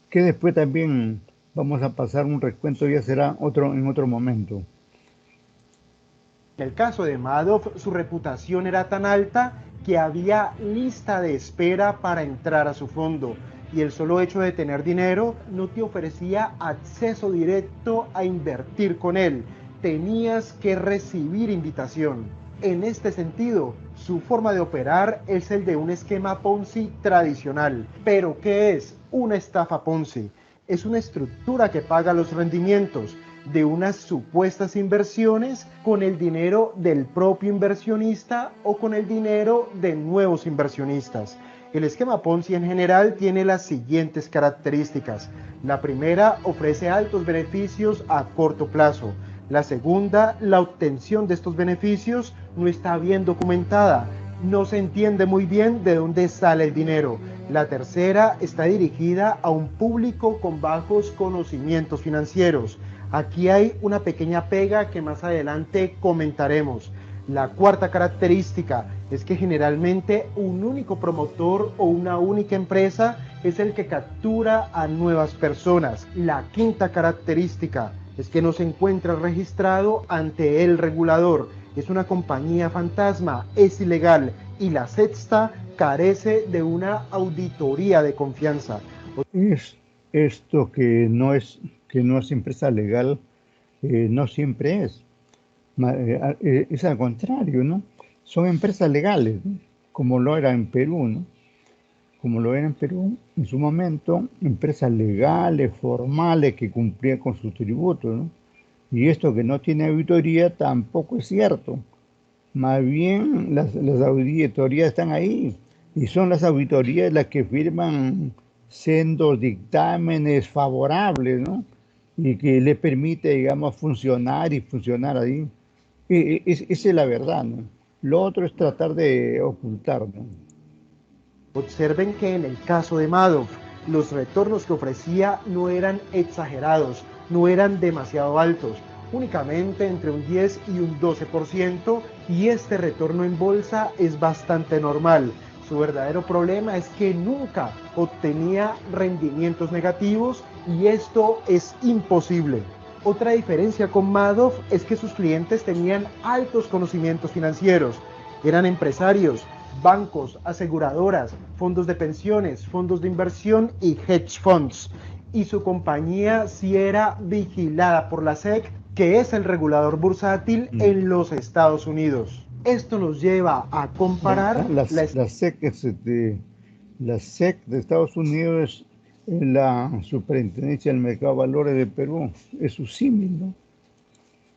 Que después también vamos a pasar un recuento, ya será en otro momento. En el caso de Madoff, su reputación era tan alta que había lista de espera para entrar a su fondo, y el solo hecho de tener dinero no te ofrecía acceso directo a invertir con él, tenías que recibir invitación. En este sentido, su forma de operar es el de un esquema Ponzi tradicional. ¿Pero qué es una estafa Ponzi? Es una estructura que paga los rendimientos de unas supuestas inversiones con el dinero del propio inversionista o con el dinero de nuevos inversionistas. El esquema Ponzi en general tiene las siguientes características. La primera, ofrece altos beneficios a corto plazo. La segunda, la obtención de estos beneficios no está bien documentada. No se entiende muy bien de dónde sale el dinero. La tercera, está dirigida a un público con bajos conocimientos financieros. Aquí hay una pequeña pega que más adelante comentaremos. La cuarta característica es que generalmente un único promotor o una única empresa es el que captura a nuevas personas. La quinta característica es que no se encuentra registrado ante el regulador. Es una compañía fantasma, es ilegal. Y la sexta, carece de una auditoría de confianza. Es esto que no es empresa legal, no siempre es. Es al contrario, ¿no? Son empresas legales, ¿no? Como lo era en Perú, ¿no? Como lo era en Perú en su momento, empresas legales, formales, que cumplían con sus tributos, ¿no? Y esto que no tiene auditoría tampoco es cierto. Más bien las auditorías están ahí y son las auditorías las que firman sendos dictámenes favorables, ¿no? Y que le permite, digamos, funcionar ahí. Esa es la verdad, ¿no? Lo otro es tratar de ocultar, ¿no? Observen que en el caso de Madoff, los retornos que ofrecía no eran exagerados, no eran demasiado altos, únicamente entre un 10 y un 12%, y este retorno en bolsa es bastante normal. Su verdadero problema es que nunca obtenía rendimientos negativos y esto es imposible. Otra diferencia con Madoff es que sus clientes tenían altos conocimientos financieros, eran empresarios, bancos, aseguradoras, fondos de pensiones, fondos de inversión y hedge funds. Y su compañía sí era vigilada por la SEC, que es el regulador bursátil en los Estados Unidos. Esto nos lleva a comparar la SEC de Estados Unidos es la Superintendencia del Mercado de Valores de Perú, es su símil, ¿no?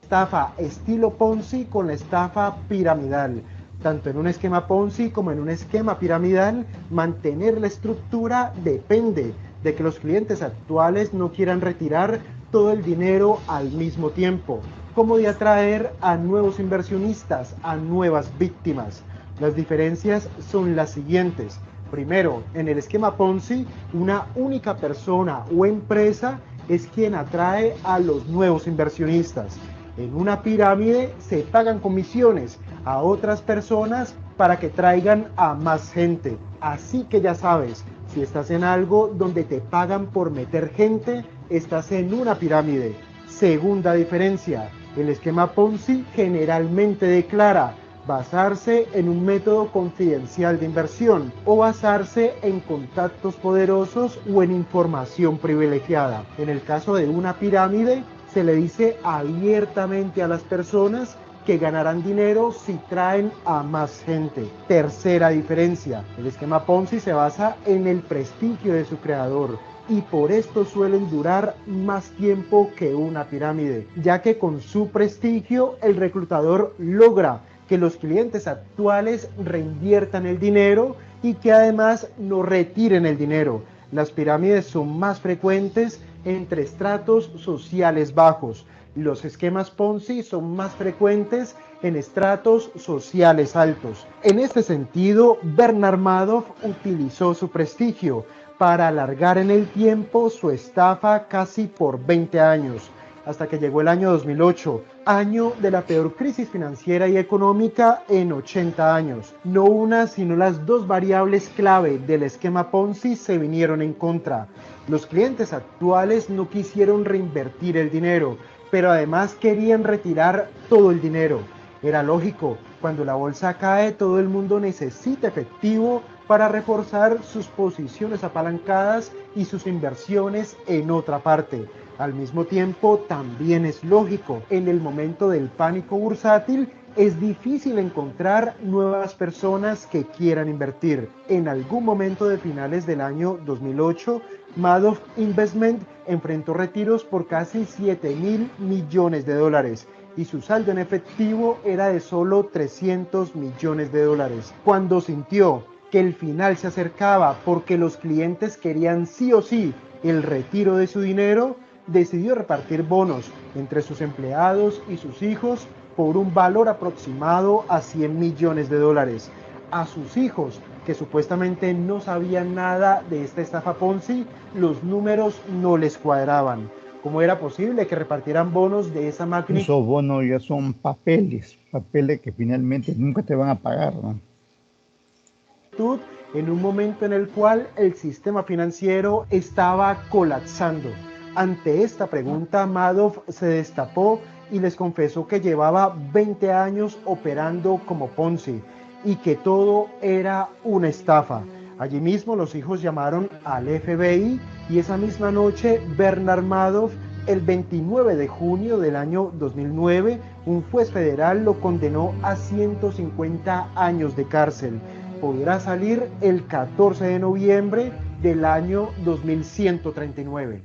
Estafa estilo Ponzi con la estafa piramidal. Tanto en un esquema Ponzi como en un esquema piramidal, mantener la estructura depende de que los clientes actuales no quieran retirar todo el dinero al mismo tiempo, como de atraer a nuevos inversionistas, a nuevas víctimas. Las diferencias son las siguientes. Primero, en el esquema Ponzi, una única persona o empresa es quien atrae a los nuevos inversionistas. En una pirámide se pagan comisiones a otras personas para que traigan a más gente. Así que ya sabes, si estás en algo donde te pagan por meter gente, estás en una pirámide. Segunda diferencia, el esquema Ponzi generalmente declara basarse en un método confidencial de inversión o basarse en contactos poderosos o en información privilegiada. En el caso de una pirámide, se le dice abiertamente a las personas que ganarán dinero si traen a más gente. Tercera diferencia, el esquema Ponzi se basa en el prestigio de su creador y por esto suelen durar más tiempo que una pirámide, ya que con su prestigio el reclutador logra que los clientes actuales reinviertan el dinero y que además no retiren el dinero. Las pirámides son más frecuentes entre estratos sociales bajos. Los esquemas Ponzi son más frecuentes en estratos sociales altos. En este sentido, Bernard Madoff utilizó su prestigio para alargar en el tiempo su estafa casi por 20 años, hasta que llegó el año 2008, año de la peor crisis financiera y económica en 80 años. No una, sino las dos variables clave del esquema Ponzi se vinieron en contra. Los clientes actuales no quisieron reinvertir el dinero, pero además querían retirar todo el dinero. Era lógico, cuando la bolsa cae, todo el mundo necesita efectivo para reforzar sus posiciones apalancadas y sus inversiones en otra parte. Al mismo tiempo, también es lógico, en el momento del pánico bursátil, es difícil encontrar nuevas personas que quieran invertir. En algún momento de finales del año 2008, Madoff Investment enfrentó retiros por casi 7.000 millones de dólares y su saldo en efectivo era de solo 300 millones de dólares. Cuando sintió que el final se acercaba porque los clientes querían sí o sí el retiro de su dinero, decidió repartir bonos entre sus empleados y sus hijos por un valor aproximado a 100 millones de dólares. A sus hijos, que supuestamente no sabían nada de esta estafa Ponzi, los números no les cuadraban. ¿Cómo era posible que repartieran bonos de esa magnitud? Esos bonos ya son papeles que finalmente nunca te van a pagar, ¿no? En un momento en el cual el sistema financiero estaba colapsando. Ante esta pregunta, Madoff se destapó y les confesó que llevaba 20 años operando como Ponzi y que todo era una estafa. Allí mismo los hijos llamaron al FBI y esa misma noche Bernard Madoff, el 29 de junio del año 2009, un juez federal lo condenó a 150 años de cárcel. Podrá salir el 14 de noviembre del año 2139.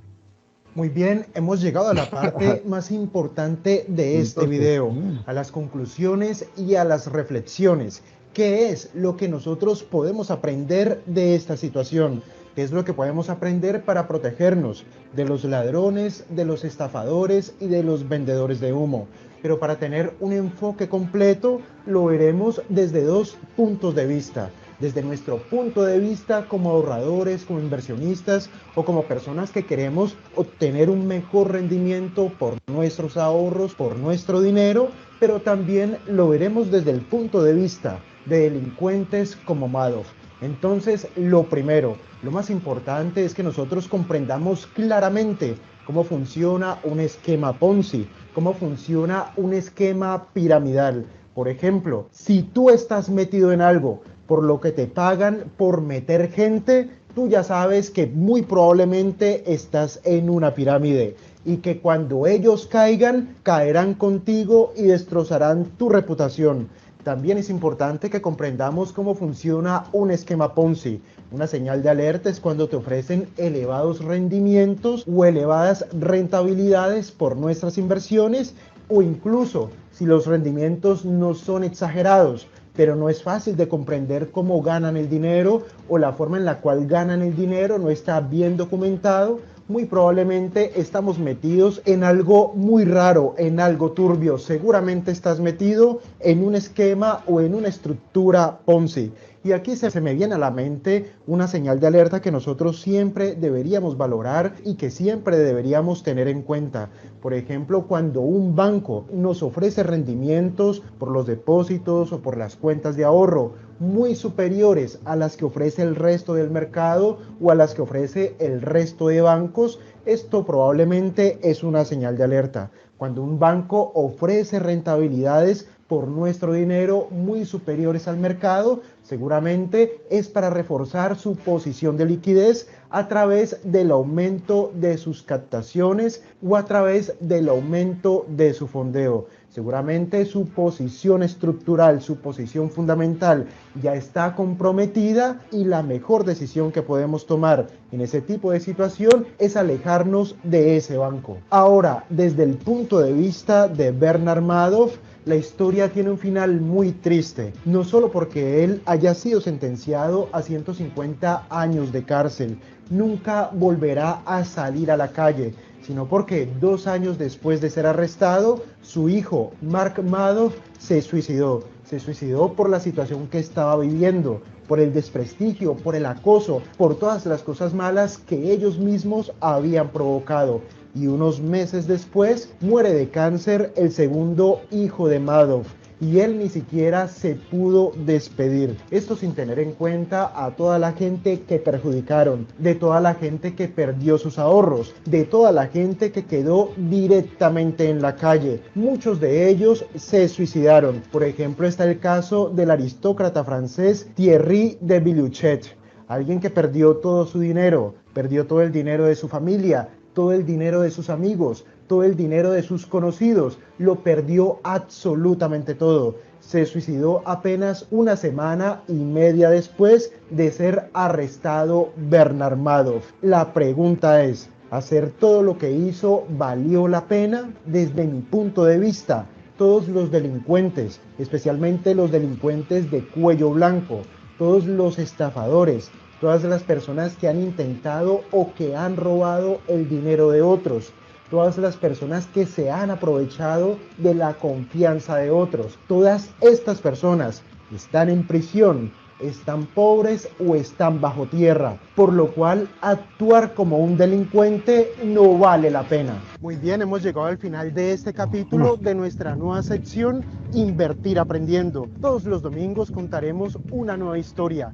Muy bien, hemos llegado a la parte más importante de este video, a las conclusiones y a las reflexiones. ¿Qué es lo que nosotros podemos aprender de esta situación? ¿Qué es lo que podemos aprender para protegernos de los ladrones, de los estafadores y de los vendedores de humo? Pero para tener un enfoque completo, lo veremos desde dos puntos de vista. Desde nuestro punto de vista como ahorradores, como inversionistas o como personas que queremos obtener un mejor rendimiento por nuestros ahorros, por nuestro dinero, pero también lo veremos desde el punto de vista de delincuentes como Madoff. Entonces, lo primero, lo más importante es que nosotros comprendamos claramente cómo funciona un esquema Ponzi, cómo funciona un esquema piramidal. Por ejemplo, si tú estás metido en algo por lo que te pagan por meter gente, tú ya sabes que muy probablemente estás en una pirámide y que cuando ellos caigan, caerán contigo y destrozarán tu reputación. También es importante que comprendamos cómo funciona un esquema Ponzi. Una señal de alerta es cuando te ofrecen elevados rendimientos o elevadas rentabilidades por nuestras inversiones, o incluso si los rendimientos no son exagerados, pero no es fácil de comprender cómo ganan el dinero o la forma en la cual ganan el dinero no está bien documentado. Muy probablemente estamos metidos en algo muy raro, en algo turbio. Seguramente estás metido en un esquema o en una estructura Ponzi. Y aquí se me viene a la mente una señal de alerta que nosotros siempre deberíamos valorar y que siempre deberíamos tener en cuenta. Por ejemplo, cuando un banco nos ofrece rendimientos por los depósitos o por las cuentas de ahorro muy superiores a las que ofrece el resto del mercado o a las que ofrece el resto de bancos, esto probablemente es una señal de alerta. Cuando un banco ofrece rentabilidades por nuestro dinero muy superiores al mercado, seguramente es para reforzar su posición de liquidez a través del aumento de sus captaciones o a través del aumento de su fondeo. Seguramente su posición estructural, su posición fundamental ya está comprometida y la mejor decisión que podemos tomar en ese tipo de situación es alejarnos de ese banco. Ahora, desde el punto de vista de Bernard Madoff, la historia tiene un final muy triste, no solo porque él haya sido sentenciado a 150 años de cárcel, nunca volverá a salir a la calle, sino porque 2 años después de ser arrestado, su hijo, Mark Madoff, se suicidó. Se suicidó por la situación que estaba viviendo, por el desprestigio, por el acoso, por todas las cosas malas que ellos mismos habían provocado. Y unos meses después muere de cáncer el segundo hijo de Madoff. Y él ni siquiera se pudo despedir. Esto sin tener en cuenta a toda la gente que perjudicaron, de toda la gente que perdió sus ahorros, de toda la gente que quedó directamente en la calle. Muchos de ellos se suicidaron. Por ejemplo, está el caso del aristócrata francés Thierry de Villuchet, alguien que perdió todo su dinero, perdió todo el dinero de su familia, todo el dinero de sus amigos, todo el dinero de sus conocidos, lo perdió absolutamente todo. Se suicidó apenas 1,5 semanas después de ser arrestado Bernard Madoff. La pregunta es, ¿hacer todo lo que hizo valió la pena? Desde mi punto de vista, todos los delincuentes, especialmente los delincuentes de cuello blanco, todos los estafadores, todas las personas que han intentado o que han robado el dinero de otros, todas las personas que se han aprovechado de la confianza de otros, todas estas personas están en prisión, están pobres o están bajo tierra, por lo cual actuar como un delincuente no vale la pena. Muy bien, hemos llegado al final de este capítulo de nuestra nueva sección Invertir Aprendiendo. Todos los domingos contaremos una nueva historia.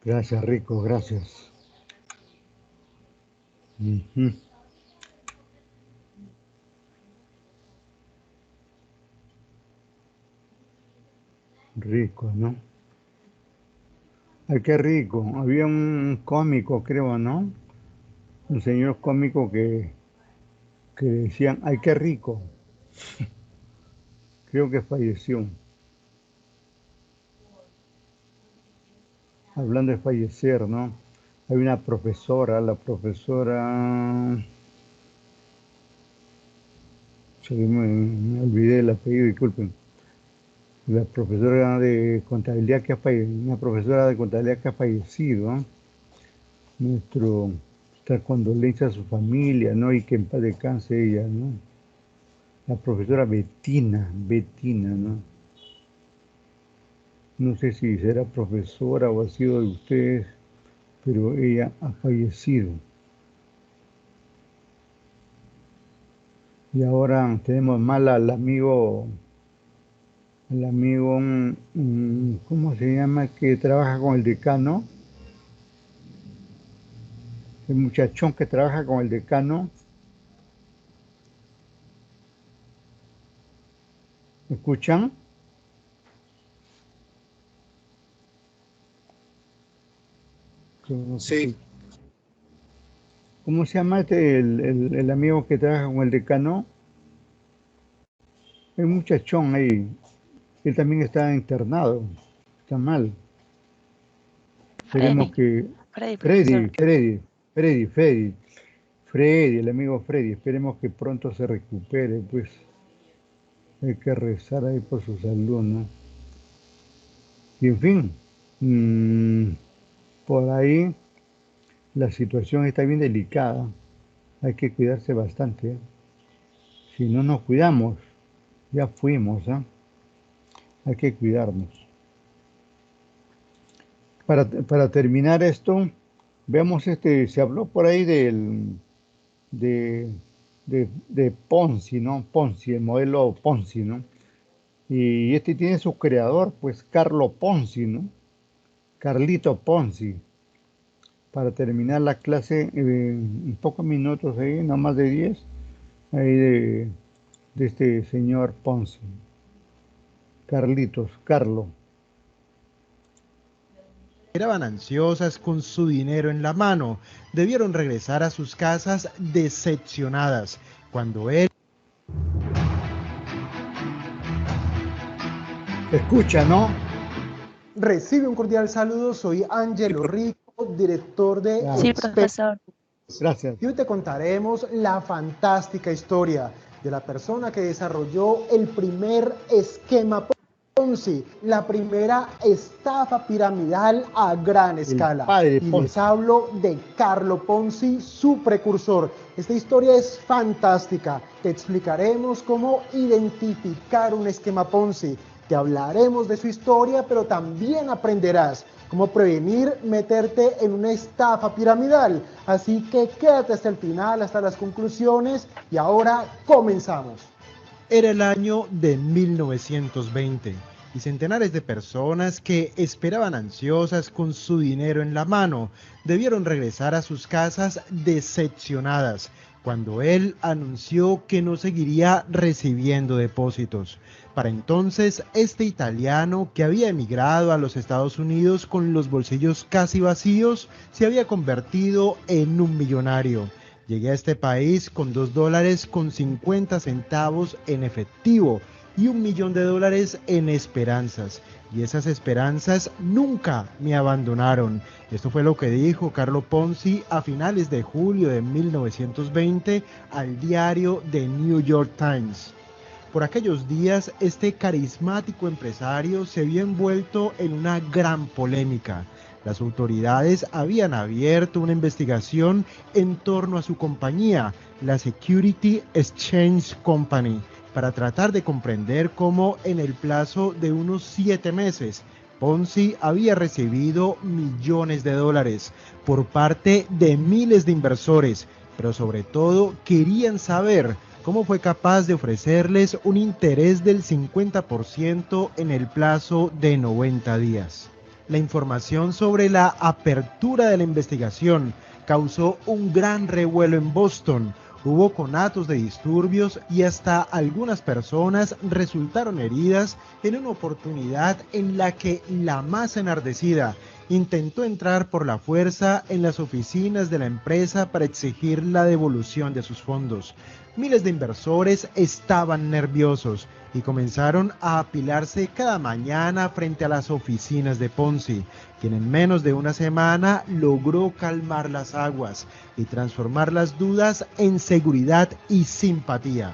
Gracias, Rico, gracias. Rico, ¿no? Ay, qué rico. Había un cómico, creo, ¿no? Un señor cómico que decían, ay, qué rico. Creo que falleció. Hablando de fallecer, ¿no? Hay una profesora, la profesora... Me olvidé el apellido, disculpen. La profesora de contabilidad que ha fallecido, una profesora de contabilidad que ha fallecido, ¿no? Nuestra condolencia a su familia, ¿no? Y que en paz descanse ella, ¿no? La profesora Betina, ¿no? No sé si será profesora o ha sido de ustedes, pero ella ha fallecido. Y ahora tenemos mal al amigo, ¿cómo se llama? Que trabaja con el decano. El muchachón que trabaja con el decano. ¿Me escuchan? Sí. ¿Cómo se llama el amigo que trabaja con el decano? El muchachón ahí. Él también está internado. Está mal. Esperemos que... Freddy, el amigo Freddy. Esperemos que pronto se recupere, pues. Hay que rezar ahí por su salud, ¿no? Y en fin, por ahí la situación está bien delicada. Hay que cuidarse bastante, ¿eh? Si no nos cuidamos, ya fuimos, ¿eh? Hay que cuidarnos. Para terminar esto, veamos se habló por ahí de Ponzi, ¿no? Ponzi, el modelo Ponzi, ¿no? Y tiene su creador, pues Carlo Ponzi, ¿no? Carlito Ponzi. Para terminar la clase, en pocos minutos ahí, no más de 10, ahí de este señor Ponzi. Carlo. Esperaban ansiosas con su dinero en la mano, debieron regresar a sus casas decepcionadas cuando él Escucha, ¿no? recibe un cordial saludo. Soy Ángelo Rico, director de Claro. Sí, Experience. profesor. Gracias. Y hoy te contaremos la fantástica historia de la persona que desarrolló el primer esquema Ponzi, la primera estafa piramidal a gran escala. padre Y Ponzi. les hablo de Carlo Ponzi, su precursor. Esta historia es fantástica. Te explicaremos cómo identificar un esquema Ponzi. Te hablaremos de su historia, pero también aprenderás cómo prevenir meterte en una estafa piramidal. Así que quédate hasta el final, hasta las conclusiones, y ahora comenzamos. Era el año de 1920 y centenares de personas que esperaban ansiosas con su dinero en la mano debieron regresar a sus casas decepcionadas cuando él anunció que no seguiría recibiendo depósitos. Para entonces, este italiano que había emigrado a los Estados Unidos con los bolsillos casi vacíos se había convertido en un millonario. Llegué a este país con $2.50 en efectivo y $1 millón en esperanzas. Y esas esperanzas nunca me abandonaron. Esto fue lo que dijo Carlo Ponzi a finales de julio de 1920 al diario The New York Times. Por aquellos días, este carismático empresario se vio envuelto en una gran polémica. Las autoridades habían abierto una investigación en torno a su compañía, la Security Exchange Company, para tratar de comprender cómo en el plazo de unos 7 meses, Ponzi había recibido millones de dólares por parte de miles de inversores, pero sobre todo querían saber cómo fue capaz de ofrecerles un interés del 50% en el plazo de 90 días. La información sobre la apertura de la investigación causó un gran revuelo en Boston. Hubo conatos de disturbios y hasta algunas personas resultaron heridas en una oportunidad en la que la masa enardecida intentó entrar por la fuerza en las oficinas de la empresa para exigir la devolución de sus fondos. Miles de inversores estaban nerviosos y comenzaron a apilarse cada mañana frente a las oficinas de Ponzi, quien en menos de una semana logró calmar las aguas y transformar las dudas en seguridad y simpatía.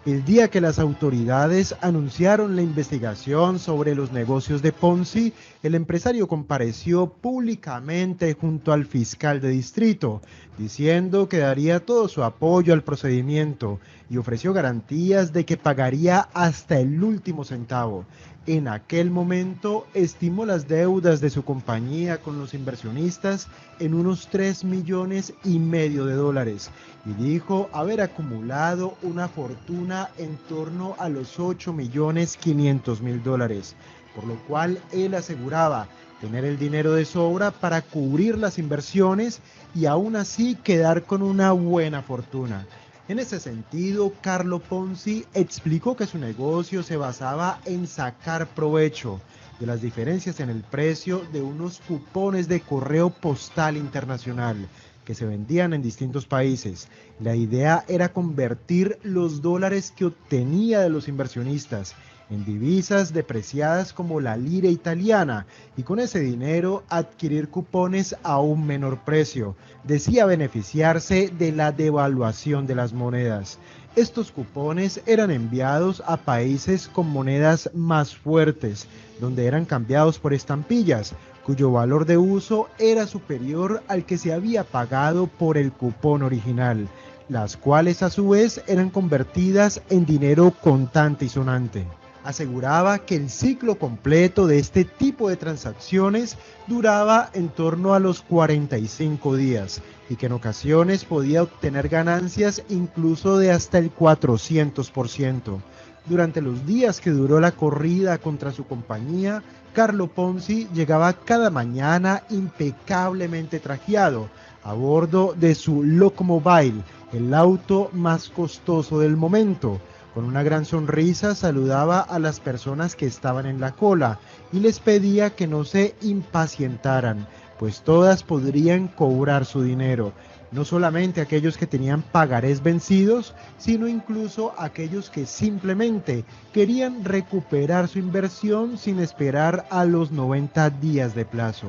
El día que las autoridades anunciaron la investigación sobre los negocios de Ponzi, el empresario compareció públicamente junto al fiscal de distrito, diciendo que daría todo su apoyo al procedimiento y ofreció garantías de que pagaría hasta el último centavo. En aquel momento estimó las deudas de su compañía con los inversionistas en unos $3,5 millones y dijo haber acumulado una fortuna en torno a los $8,500,000, por lo cual él aseguraba tener el dinero de sobra para cubrir las inversiones y aún así quedar con una buena fortuna. En ese sentido, Carlo Ponzi explicó que su negocio se basaba en sacar provecho de las diferencias en el precio de unos cupones de correo postal internacional que se vendían en distintos países. La idea era convertir los dólares que obtenía de los inversionistas en divisas depreciadas como la lira italiana y con ese dinero adquirir cupones a un menor precio. Decía beneficiarse de la devaluación de las monedas. Estos cupones eran enviados a países con monedas más fuertes, donde eran cambiados por estampillas, cuyo valor de uso era superior al que se había pagado por el cupón original, las cuales a su vez eran convertidas en dinero contante y sonante. Aseguraba que el ciclo completo de este tipo de transacciones duraba en torno a los 45 días y que en ocasiones podía obtener ganancias incluso de hasta el 400%. Durante los días que duró la corrida contra su compañía, Carlo Ponzi llegaba cada mañana impecablemente trajeado a bordo de su Locomobile, el auto más costoso del momento, Con una gran sonrisa saludaba a las personas que estaban en la cola y les pedía que no se impacientaran, pues todas podrían cobrar su dinero. No solamente aquellos que tenían pagarés vencidos, sino incluso aquellos que simplemente querían recuperar su inversión sin esperar a los 90 días de plazo.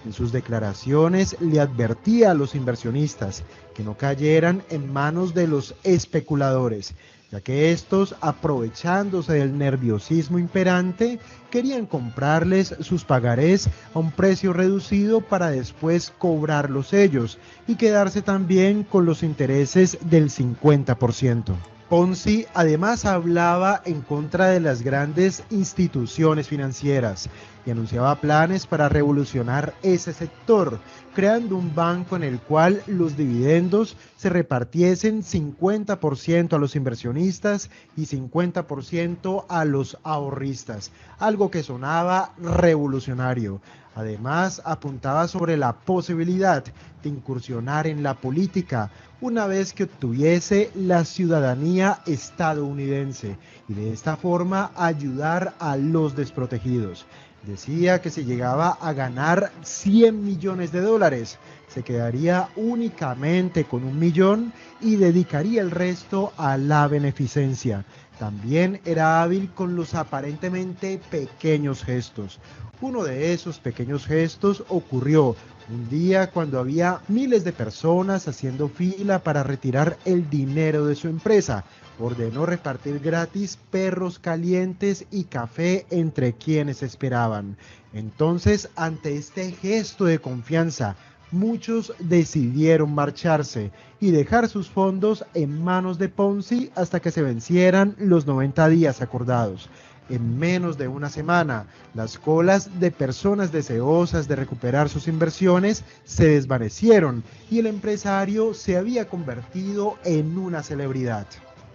En sus declaraciones le advertía a los inversionistas que no cayeran en manos de los especuladores, ya que estos, aprovechándose del nerviosismo imperante, querían comprarles sus pagarés a un precio reducido para después cobrarlos ellos y quedarse también con los intereses del 50%. Ponzi además hablaba en contra de las grandes instituciones financieras y anunciaba planes para revolucionar ese sector, creando un banco en el cual los dividendos se repartiesen 50% a los inversionistas y 50% a los ahorristas, algo que sonaba revolucionario. Además, apuntaba sobre la posibilidad de incursionar en la política una vez que obtuviese la ciudadanía estadounidense y de esta forma ayudar a los desprotegidos. Decía que si llegaba a ganar 100 millones de dólares, se quedaría únicamente con 1 millón y dedicaría el resto a la beneficencia. También era hábil con los aparentemente pequeños gestos. Uno de esos pequeños gestos ocurrió un día cuando había miles de personas haciendo fila para retirar el dinero de su empresa. Ordenó repartir gratis perros calientes y café entre quienes esperaban. Entonces, ante este gesto de confianza, muchos decidieron marcharse y dejar sus fondos en manos de Ponzi hasta que se vencieran los 90 días acordados. En menos de una semana, las colas de personas deseosas de recuperar sus inversiones se desvanecieron y el empresario se había convertido en una celebridad.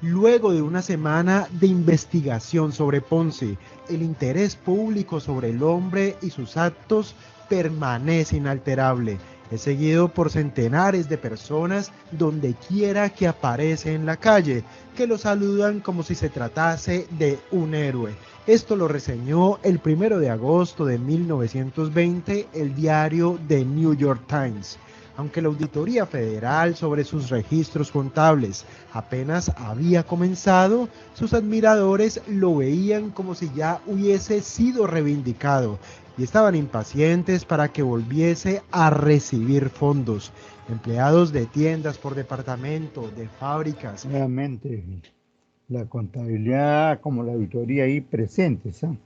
Luego de una semana de investigación sobre Ponzi, el interés público sobre el hombre y sus actos permanece inalterable. Es seguido por centenares de personas donde quiera que aparece en la calle, que lo saludan como si se tratase de un héroe. Esto lo reseñó el 1 de agosto de 1920 el diario The New York Times. Aunque la Auditoría Federal sobre sus registros contables apenas había comenzado, sus admiradores lo veían como si ya hubiese sido reivindicado y estaban impacientes para que volviese a recibir fondos. Empleados de tiendas por departamento, de fábricas. Realmente la contabilidad como la auditoría ahí presentes, ¿eh?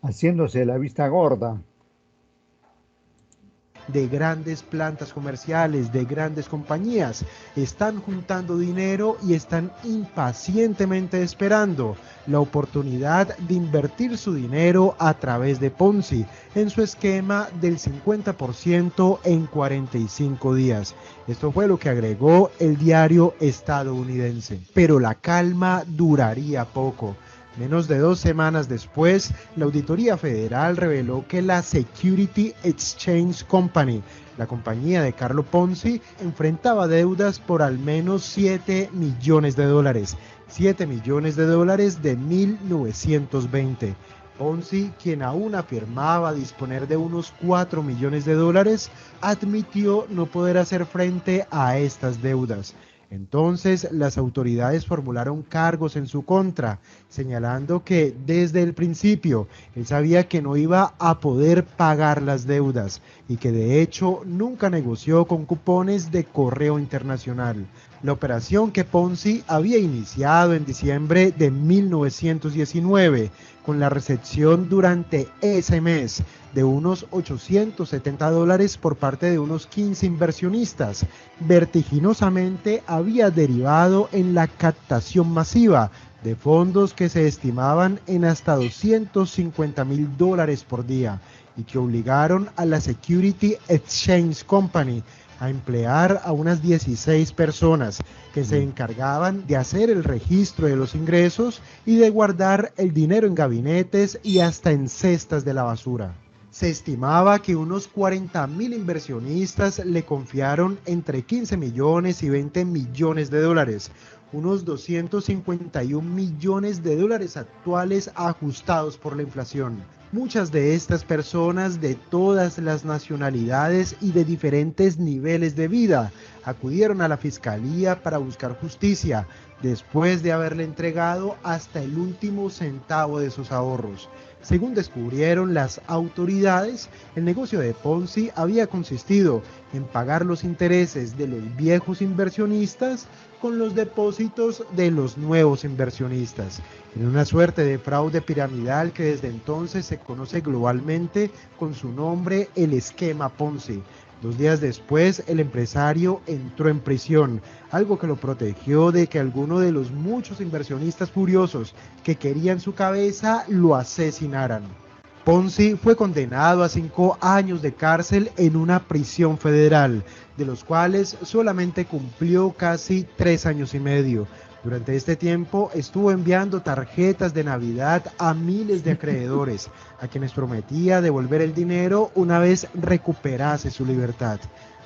Haciéndose la vista gorda. De grandes plantas comerciales, de grandes compañías, están juntando dinero y están impacientemente esperando la oportunidad de invertir su dinero a través de Ponzi en su esquema del 50% en 45 días. Esto fue lo que agregó el diario estadounidense. Pero la calma duraría poco. Menos de 2 semanas después, la Auditoría Federal reveló que la Security Exchange Company, la compañía de Carlo Ponzi, enfrentaba deudas por al menos 7 millones de dólares. 7 millones de dólares de 1920. Ponzi, quien aún afirmaba disponer de unos 4 millones de dólares, admitió no poder hacer frente a estas deudas. Entonces, las autoridades formularon cargos en su contra, señalando que desde el principio él sabía que no iba a poder pagar las deudas y que de hecho nunca negoció con cupones de correo internacional. La operación que Ponzi había iniciado en diciembre de 1919, con la recepción durante ese mes de unos $870 por parte de unos 15 inversionistas, vertiginosamente había derivado en la captación masiva de fondos que se estimaban en hasta $250,000 por día y que obligaron a la Security Exchange Company a emplear a unas 16 personas que se encargaban de hacer el registro de los ingresos y de guardar el dinero en gabinetes y hasta en cestas de la basura. Se estimaba que unos 40,000 inversionistas le confiaron entre 15 millones y 20 millones de dólares, unos 251 millones de dólares actuales ajustados por la inflación. Muchas de estas personas de todas las nacionalidades y de diferentes niveles de vida acudieron a la fiscalía para buscar justicia después de haberle entregado hasta el último centavo de sus ahorros. Según descubrieron las autoridades, el negocio de Ponzi había consistido en pagar los intereses de los viejos inversionistas con los depósitos de los nuevos inversionistas, en una suerte de fraude piramidal que desde entonces se conoce globalmente con su nombre, el esquema Ponzi. 2 días después, el empresario entró en prisión, algo que lo protegió de que alguno de los muchos inversionistas furiosos que querían su cabeza lo asesinaran. Ponzi fue condenado a 5 años de cárcel en una prisión federal, de los cuales solamente cumplió casi 3 años y medio. Durante este tiempo estuvo enviando tarjetas de Navidad a miles de acreedores, a quienes prometía devolver el dinero una vez recuperase su libertad.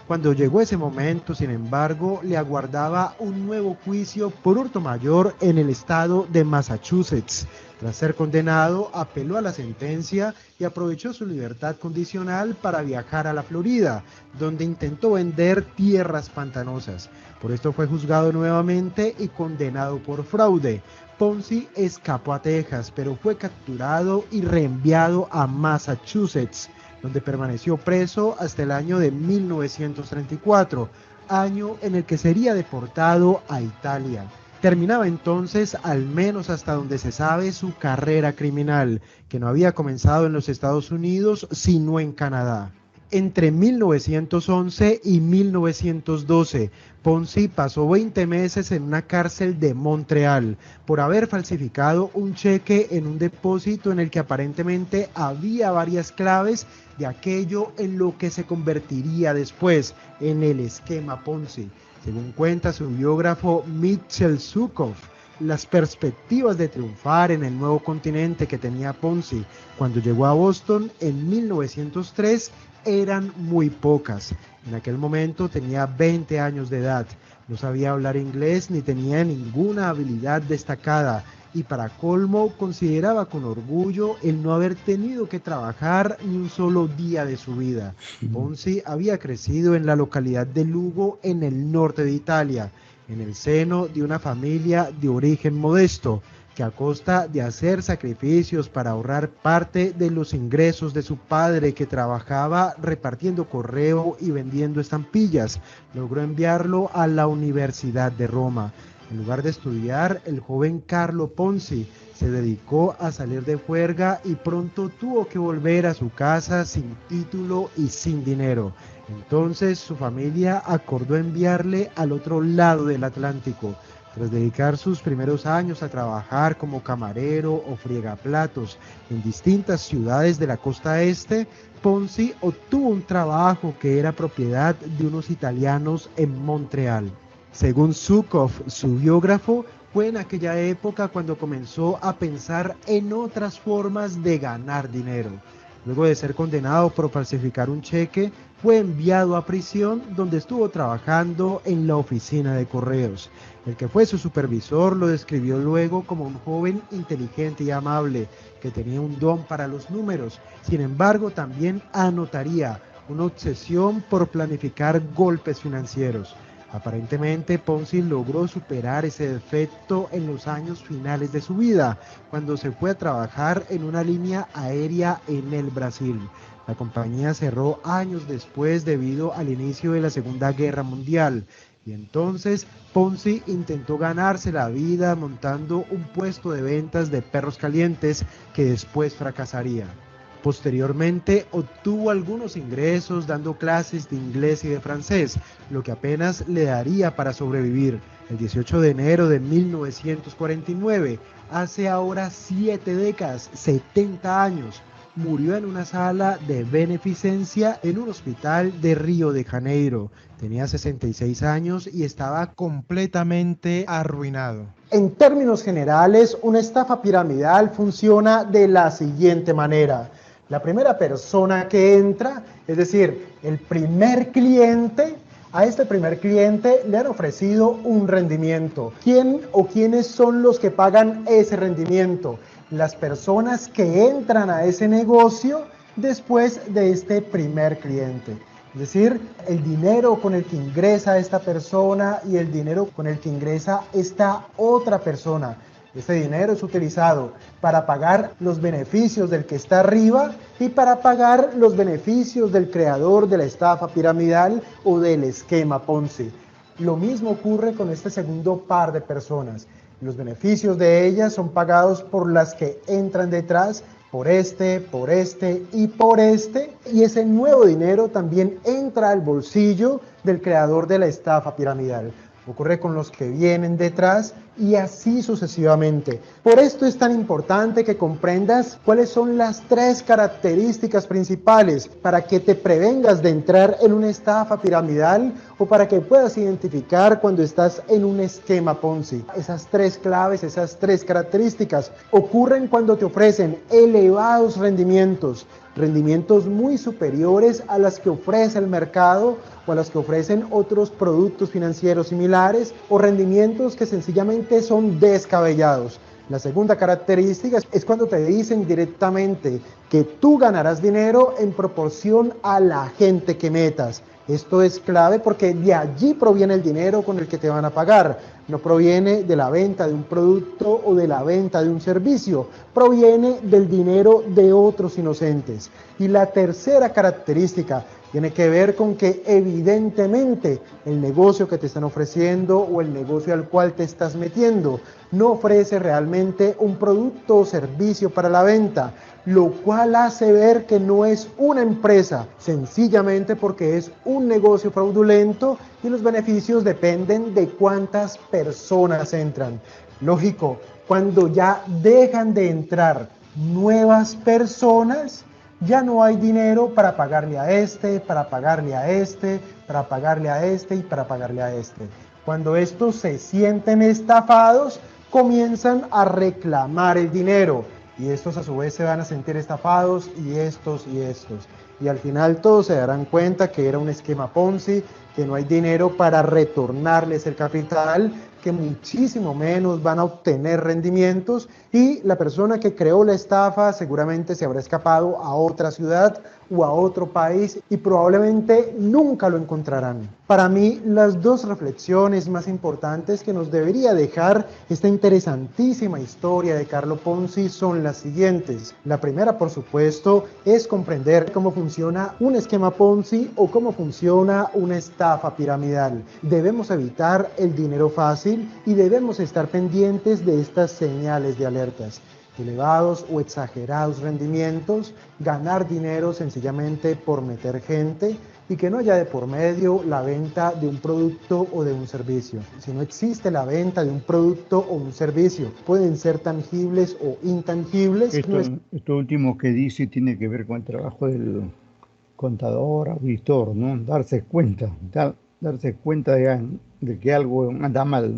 Cuando llegó ese momento, sin embargo, le aguardaba un nuevo juicio por hurto mayor en el estado de Massachusetts. Tras ser condenado, apeló a la sentencia y aprovechó su libertad condicional para viajar a la Florida, donde intentó vender tierras pantanosas. Por esto fue juzgado nuevamente y condenado por fraude. Ponzi escapó a Texas, pero fue capturado y reenviado a Massachusetts, donde permaneció preso hasta el año de 1934, año en el que sería deportado a Italia. Terminaba entonces, al menos hasta donde se sabe, su carrera criminal, que no había comenzado en los Estados Unidos, sino en Canadá. Entre 1911 y 1912, Ponzi pasó 20 meses en una cárcel de Montreal por haber falsificado un cheque en un depósito en el que aparentemente había varias claves de aquello en lo que se convertiría después en el esquema Ponzi. Según cuenta su biógrafo Mitchell Zukov, las perspectivas de triunfar en el nuevo continente que tenía Ponzi cuando llegó a Boston en 1903 eran muy pocas. En aquel momento tenía 20 años de edad, no sabía hablar inglés ni tenía ninguna habilidad destacada y para colmo consideraba con orgullo el no haber tenido que trabajar ni un solo día de su vida. Ponzi había crecido en la localidad de Lugo, en el norte de Italia, en el seno de una familia de origen modesto, que a costa de hacer sacrificios para ahorrar parte de los ingresos de su padre, que trabajaba repartiendo correo y vendiendo estampillas, logró enviarlo a la Universidad de Roma. En lugar de estudiar, el joven Carlo Ponzi se dedicó a salir de juerga y pronto tuvo que volver a su casa sin título y sin dinero. Entonces su familia acordó enviarle al otro lado del Atlántico. Tras dedicar sus primeros años a trabajar como camarero o friegaplatos en distintas ciudades de la costa este, Ponzi obtuvo un trabajo que era propiedad de unos italianos en Montreal. Según Zukov, su biógrafo, fue en aquella época cuando comenzó a pensar en otras formas de ganar dinero. Luego de ser condenado por falsificar un cheque, fue enviado a prisión, donde estuvo trabajando en la oficina de correos. El que fue su supervisor lo describió luego como un joven inteligente y amable, que tenía un don para los números. Sin embargo, también anotaría una obsesión por planificar golpes financieros. Aparentemente, Ponzi logró superar ese defecto en los años finales de su vida, cuando se fue a trabajar en una línea aérea en el Brasil. La compañía cerró años después debido al inicio de la Segunda Guerra Mundial, y entonces Ponzi intentó ganarse la vida montando un puesto de ventas de perros calientes que después fracasaría. Posteriormente obtuvo algunos ingresos dando clases de inglés y de francés, lo que apenas le daría para sobrevivir. El 18 de enero de 1949, hace ahora 7 décadas, 70 años, murió en una sala de beneficencia en un hospital de Río de Janeiro. Tenía 66 años y estaba completamente arruinado. En términos generales, una estafa piramidal funciona de la siguiente manera. La primera persona que entra, es decir, el primer cliente, A este primer cliente le han ofrecido un rendimiento. ¿Quién o quiénes son los que pagan ese rendimiento? Las personas que entran a ese negocio después de este primer cliente. Es decir, el dinero con el que ingresa esta persona y el dinero con el que ingresa esta otra persona. Este dinero es utilizado para pagar los beneficios del que está arriba y para pagar los beneficios del creador de la estafa piramidal o del esquema Ponzi. Lo mismo ocurre con este segundo par de personas. Los beneficios de ellas son pagados por las que entran detrás, por este y por este, y ese nuevo dinero también entra al bolsillo del creador de la estafa piramidal. Ocurre con los que vienen detrás y así sucesivamente. Por esto es tan importante que comprendas cuáles son las 3 características principales para que te prevengas de entrar en una estafa piramidal o para que puedas identificar cuando estás en un esquema Ponzi. Esas 3 claves, esas 3 características ocurren cuando te ofrecen elevados rendimientos muy superiores a las que ofrece el mercado o a las que ofrecen otros productos financieros similares, o rendimientos que sencillamente son descabellados. La segunda característica es cuando te dicen directamente que tú ganarás dinero en proporción a la gente que metas. Esto es clave porque de allí proviene el dinero con el que te van a pagar. No proviene de la venta de un producto o de la venta de un servicio, proviene del dinero de otros inocentes. Y la tercera característica tiene que ver con que evidentemente el negocio que te están ofreciendo o el negocio al cual te estás metiendo no ofrece realmente un producto o servicio para la venta, lo cual hace ver que no es una empresa, sencillamente porque es un negocio fraudulento y los beneficios dependen de cuántas personas entran. Lógico, cuando ya dejan de entrar nuevas personas, ya no hay dinero para pagarle a este, para pagarle a este, para pagarle a este y para pagarle a este. Cuando estos se sienten estafados, comienzan a reclamar el dinero y estos a su vez se van a sentir estafados y estos y estos. Y al final todos se darán cuenta que era un esquema Ponzi, que no hay dinero para retornarles el capital, que muchísimo menos van a obtener rendimientos y la persona que creó la estafa seguramente se habrá escapado a otra ciudad o a otro país y probablemente nunca lo encontrarán. Para mí, las 2 reflexiones más importantes que nos debería dejar esta interesantísima historia de Carlo Ponzi son las siguientes. La primera, por supuesto, es comprender cómo funciona un esquema Ponzi o cómo funciona una estafa piramidal. Debemos evitar el dinero fácil y debemos estar pendientes de estas señales de alertas. Elevados o exagerados rendimientos, ganar dinero sencillamente por meter gente y que no haya de por medio la venta de un producto o de un servicio. Si no existe la venta de un producto o un servicio, pueden ser tangibles o intangibles. Esto último que dice tiene que ver con el trabajo del contador, auditor, ¿no? Darse cuenta de que algo anda mal.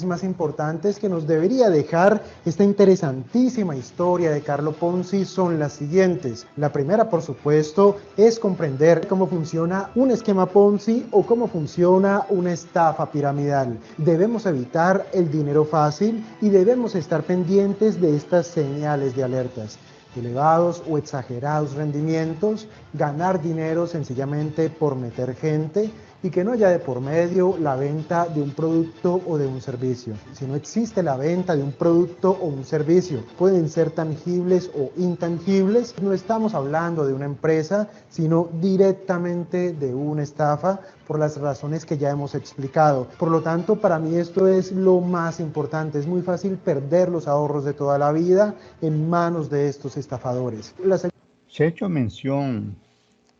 Más importantes que nos debería dejar esta interesantísima historia de Carlo Ponzi son las siguientes. La primera, por supuesto, es comprender cómo funciona un esquema Ponzi o cómo funciona una estafa piramidal. Debemos evitar el dinero fácil y debemos estar pendientes de estas señales de alertas. Elevados o exagerados rendimientos, ganar dinero sencillamente por meter gente y que no haya de por medio la venta de un producto o de un servicio. Si no existe la venta de un producto o un servicio, pueden ser tangibles o intangibles. No estamos hablando de una empresa, sino directamente de una estafa por las razones que ya hemos explicado. Por lo tanto, para mí esto es lo más importante. Es muy fácil perder los ahorros de toda la vida en manos de estos estafadores. Se ha hecho mención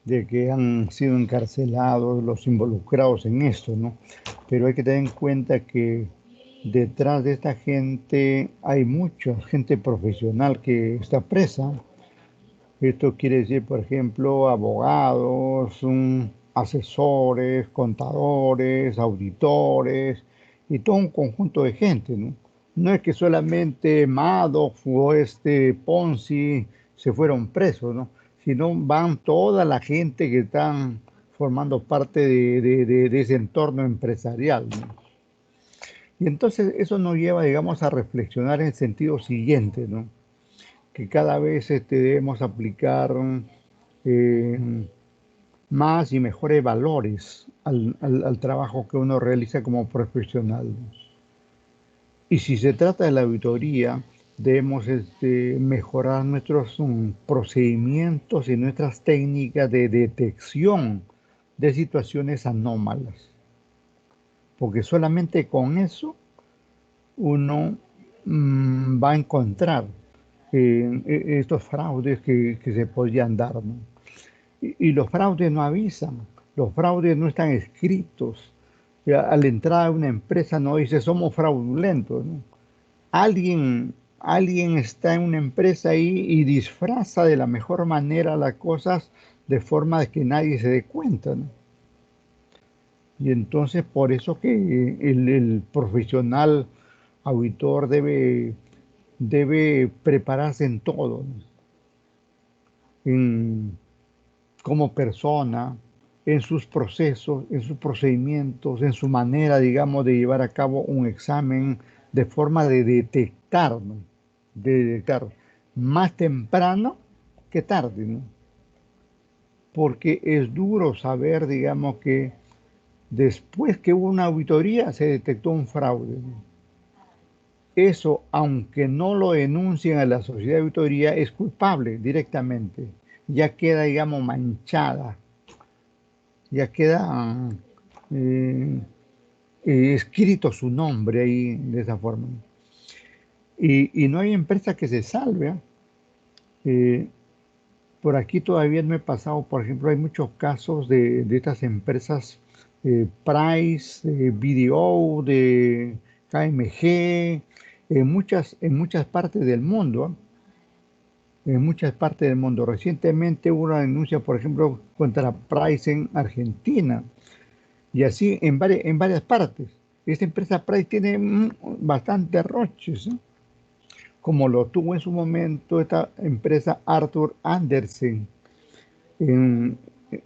de que han sido encarcelados los involucrados en esto, ¿no? Pero hay que tener en cuenta que detrás de esta gente hay mucha gente profesional que está presa. Esto quiere decir, por ejemplo, abogados, asesores, contadores, auditores y todo un conjunto de gente, ¿no? No es que solamente Madoff o Ponzi se fueron presos, ¿no? Sino van toda la gente que están formando parte de ese entorno empresarial, ¿no? Y entonces eso nos lleva, digamos, a reflexionar en el sentido siguiente, ¿no? Que cada vez debemos aplicar eh, más y mejores valores al trabajo que uno realiza como profesional. Y si se trata de la auditoría, debemos mejorar nuestros procedimientos y nuestras técnicas de detección de situaciones anómalas. Porque solamente con eso uno va a encontrar estos fraudes que se podrían dar, ¿no? Y los fraudes no avisan, los fraudes no están escritos. A la entrada de una empresa no dice somos fraudulentos, ¿no? Alguien está en una empresa ahí y disfraza de la mejor manera las cosas de forma de que nadie se dé cuenta, ¿no? Y entonces por eso que el profesional auditor debe prepararse en todo, ¿no? Como persona, en sus procesos, en sus procedimientos, en su manera, digamos, de llevar a cabo un examen de forma de detectar, ¿no? De detectar más temprano que tarde, ¿no? Porque es duro saber, digamos, que después que hubo una auditoría se detectó un fraude, ¿no? Eso, aunque no lo denuncien a la sociedad de auditoría, es culpable directamente. Ya queda, digamos, manchada, ya queda eh, escrito su nombre ahí de esa forma. Y no hay empresa que se salve, ¿eh? Por aquí todavía no he pasado, por ejemplo, hay muchos casos de estas empresas Price, BDO, de KMG, en muchas partes del mundo, ¿eh? En muchas partes del mundo. Recientemente hubo una denuncia, por ejemplo, contra Price en Argentina y así en varias partes. Esta empresa Price tiene bastantes roches, ¿eh? Como lo tuvo en su momento esta empresa Arthur Andersen, en,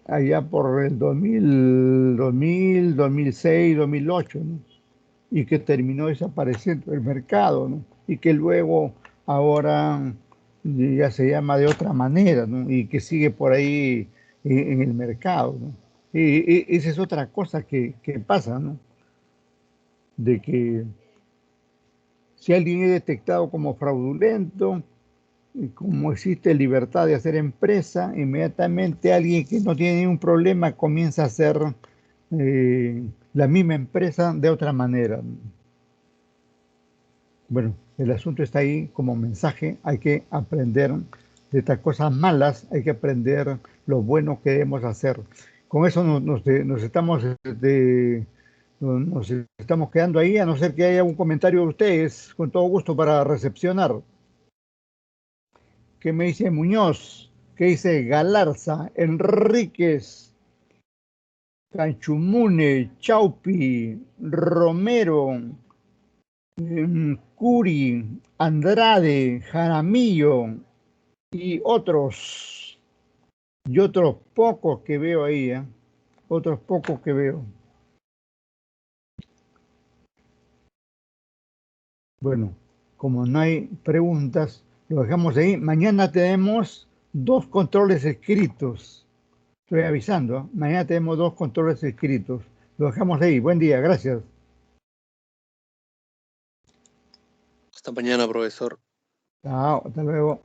allá por el 2006, 2008, ¿no? Y que terminó desapareciendo del mercado, ¿no? Y que luego ahora ya se llama de otra manera, ¿no? Y que sigue por ahí en el mercado, ¿no? Y esa es otra cosa que pasa, ¿no? De que si alguien es detectado como fraudulento, y como existe libertad de hacer empresa, inmediatamente alguien que no tiene ningún problema comienza a hacer la misma empresa de otra manera. Bueno, el asunto está ahí como mensaje. Hay que aprender de estas cosas malas, hay que aprender lo bueno que debemos hacer. Con eso nos estamos quedando ahí, a no ser que haya un comentario de ustedes, con todo gusto para recepcionar. ¿Qué me dice Muñoz? ¿Qué dice Galarza, Enríquez, Canchumune, Chaupi, Romero, Curi, Andrade, Jaramillo y otros? Y otros pocos que veo ahí, ¿eh? Otros pocos que veo. Bueno, como no hay preguntas, lo dejamos ahí. Mañana tenemos 2 controles escritos. Estoy avisando, ¿eh? Mañana tenemos 2 controles escritos. Lo dejamos ahí. Buen día, gracias. Hasta mañana, profesor. Chao, hasta luego.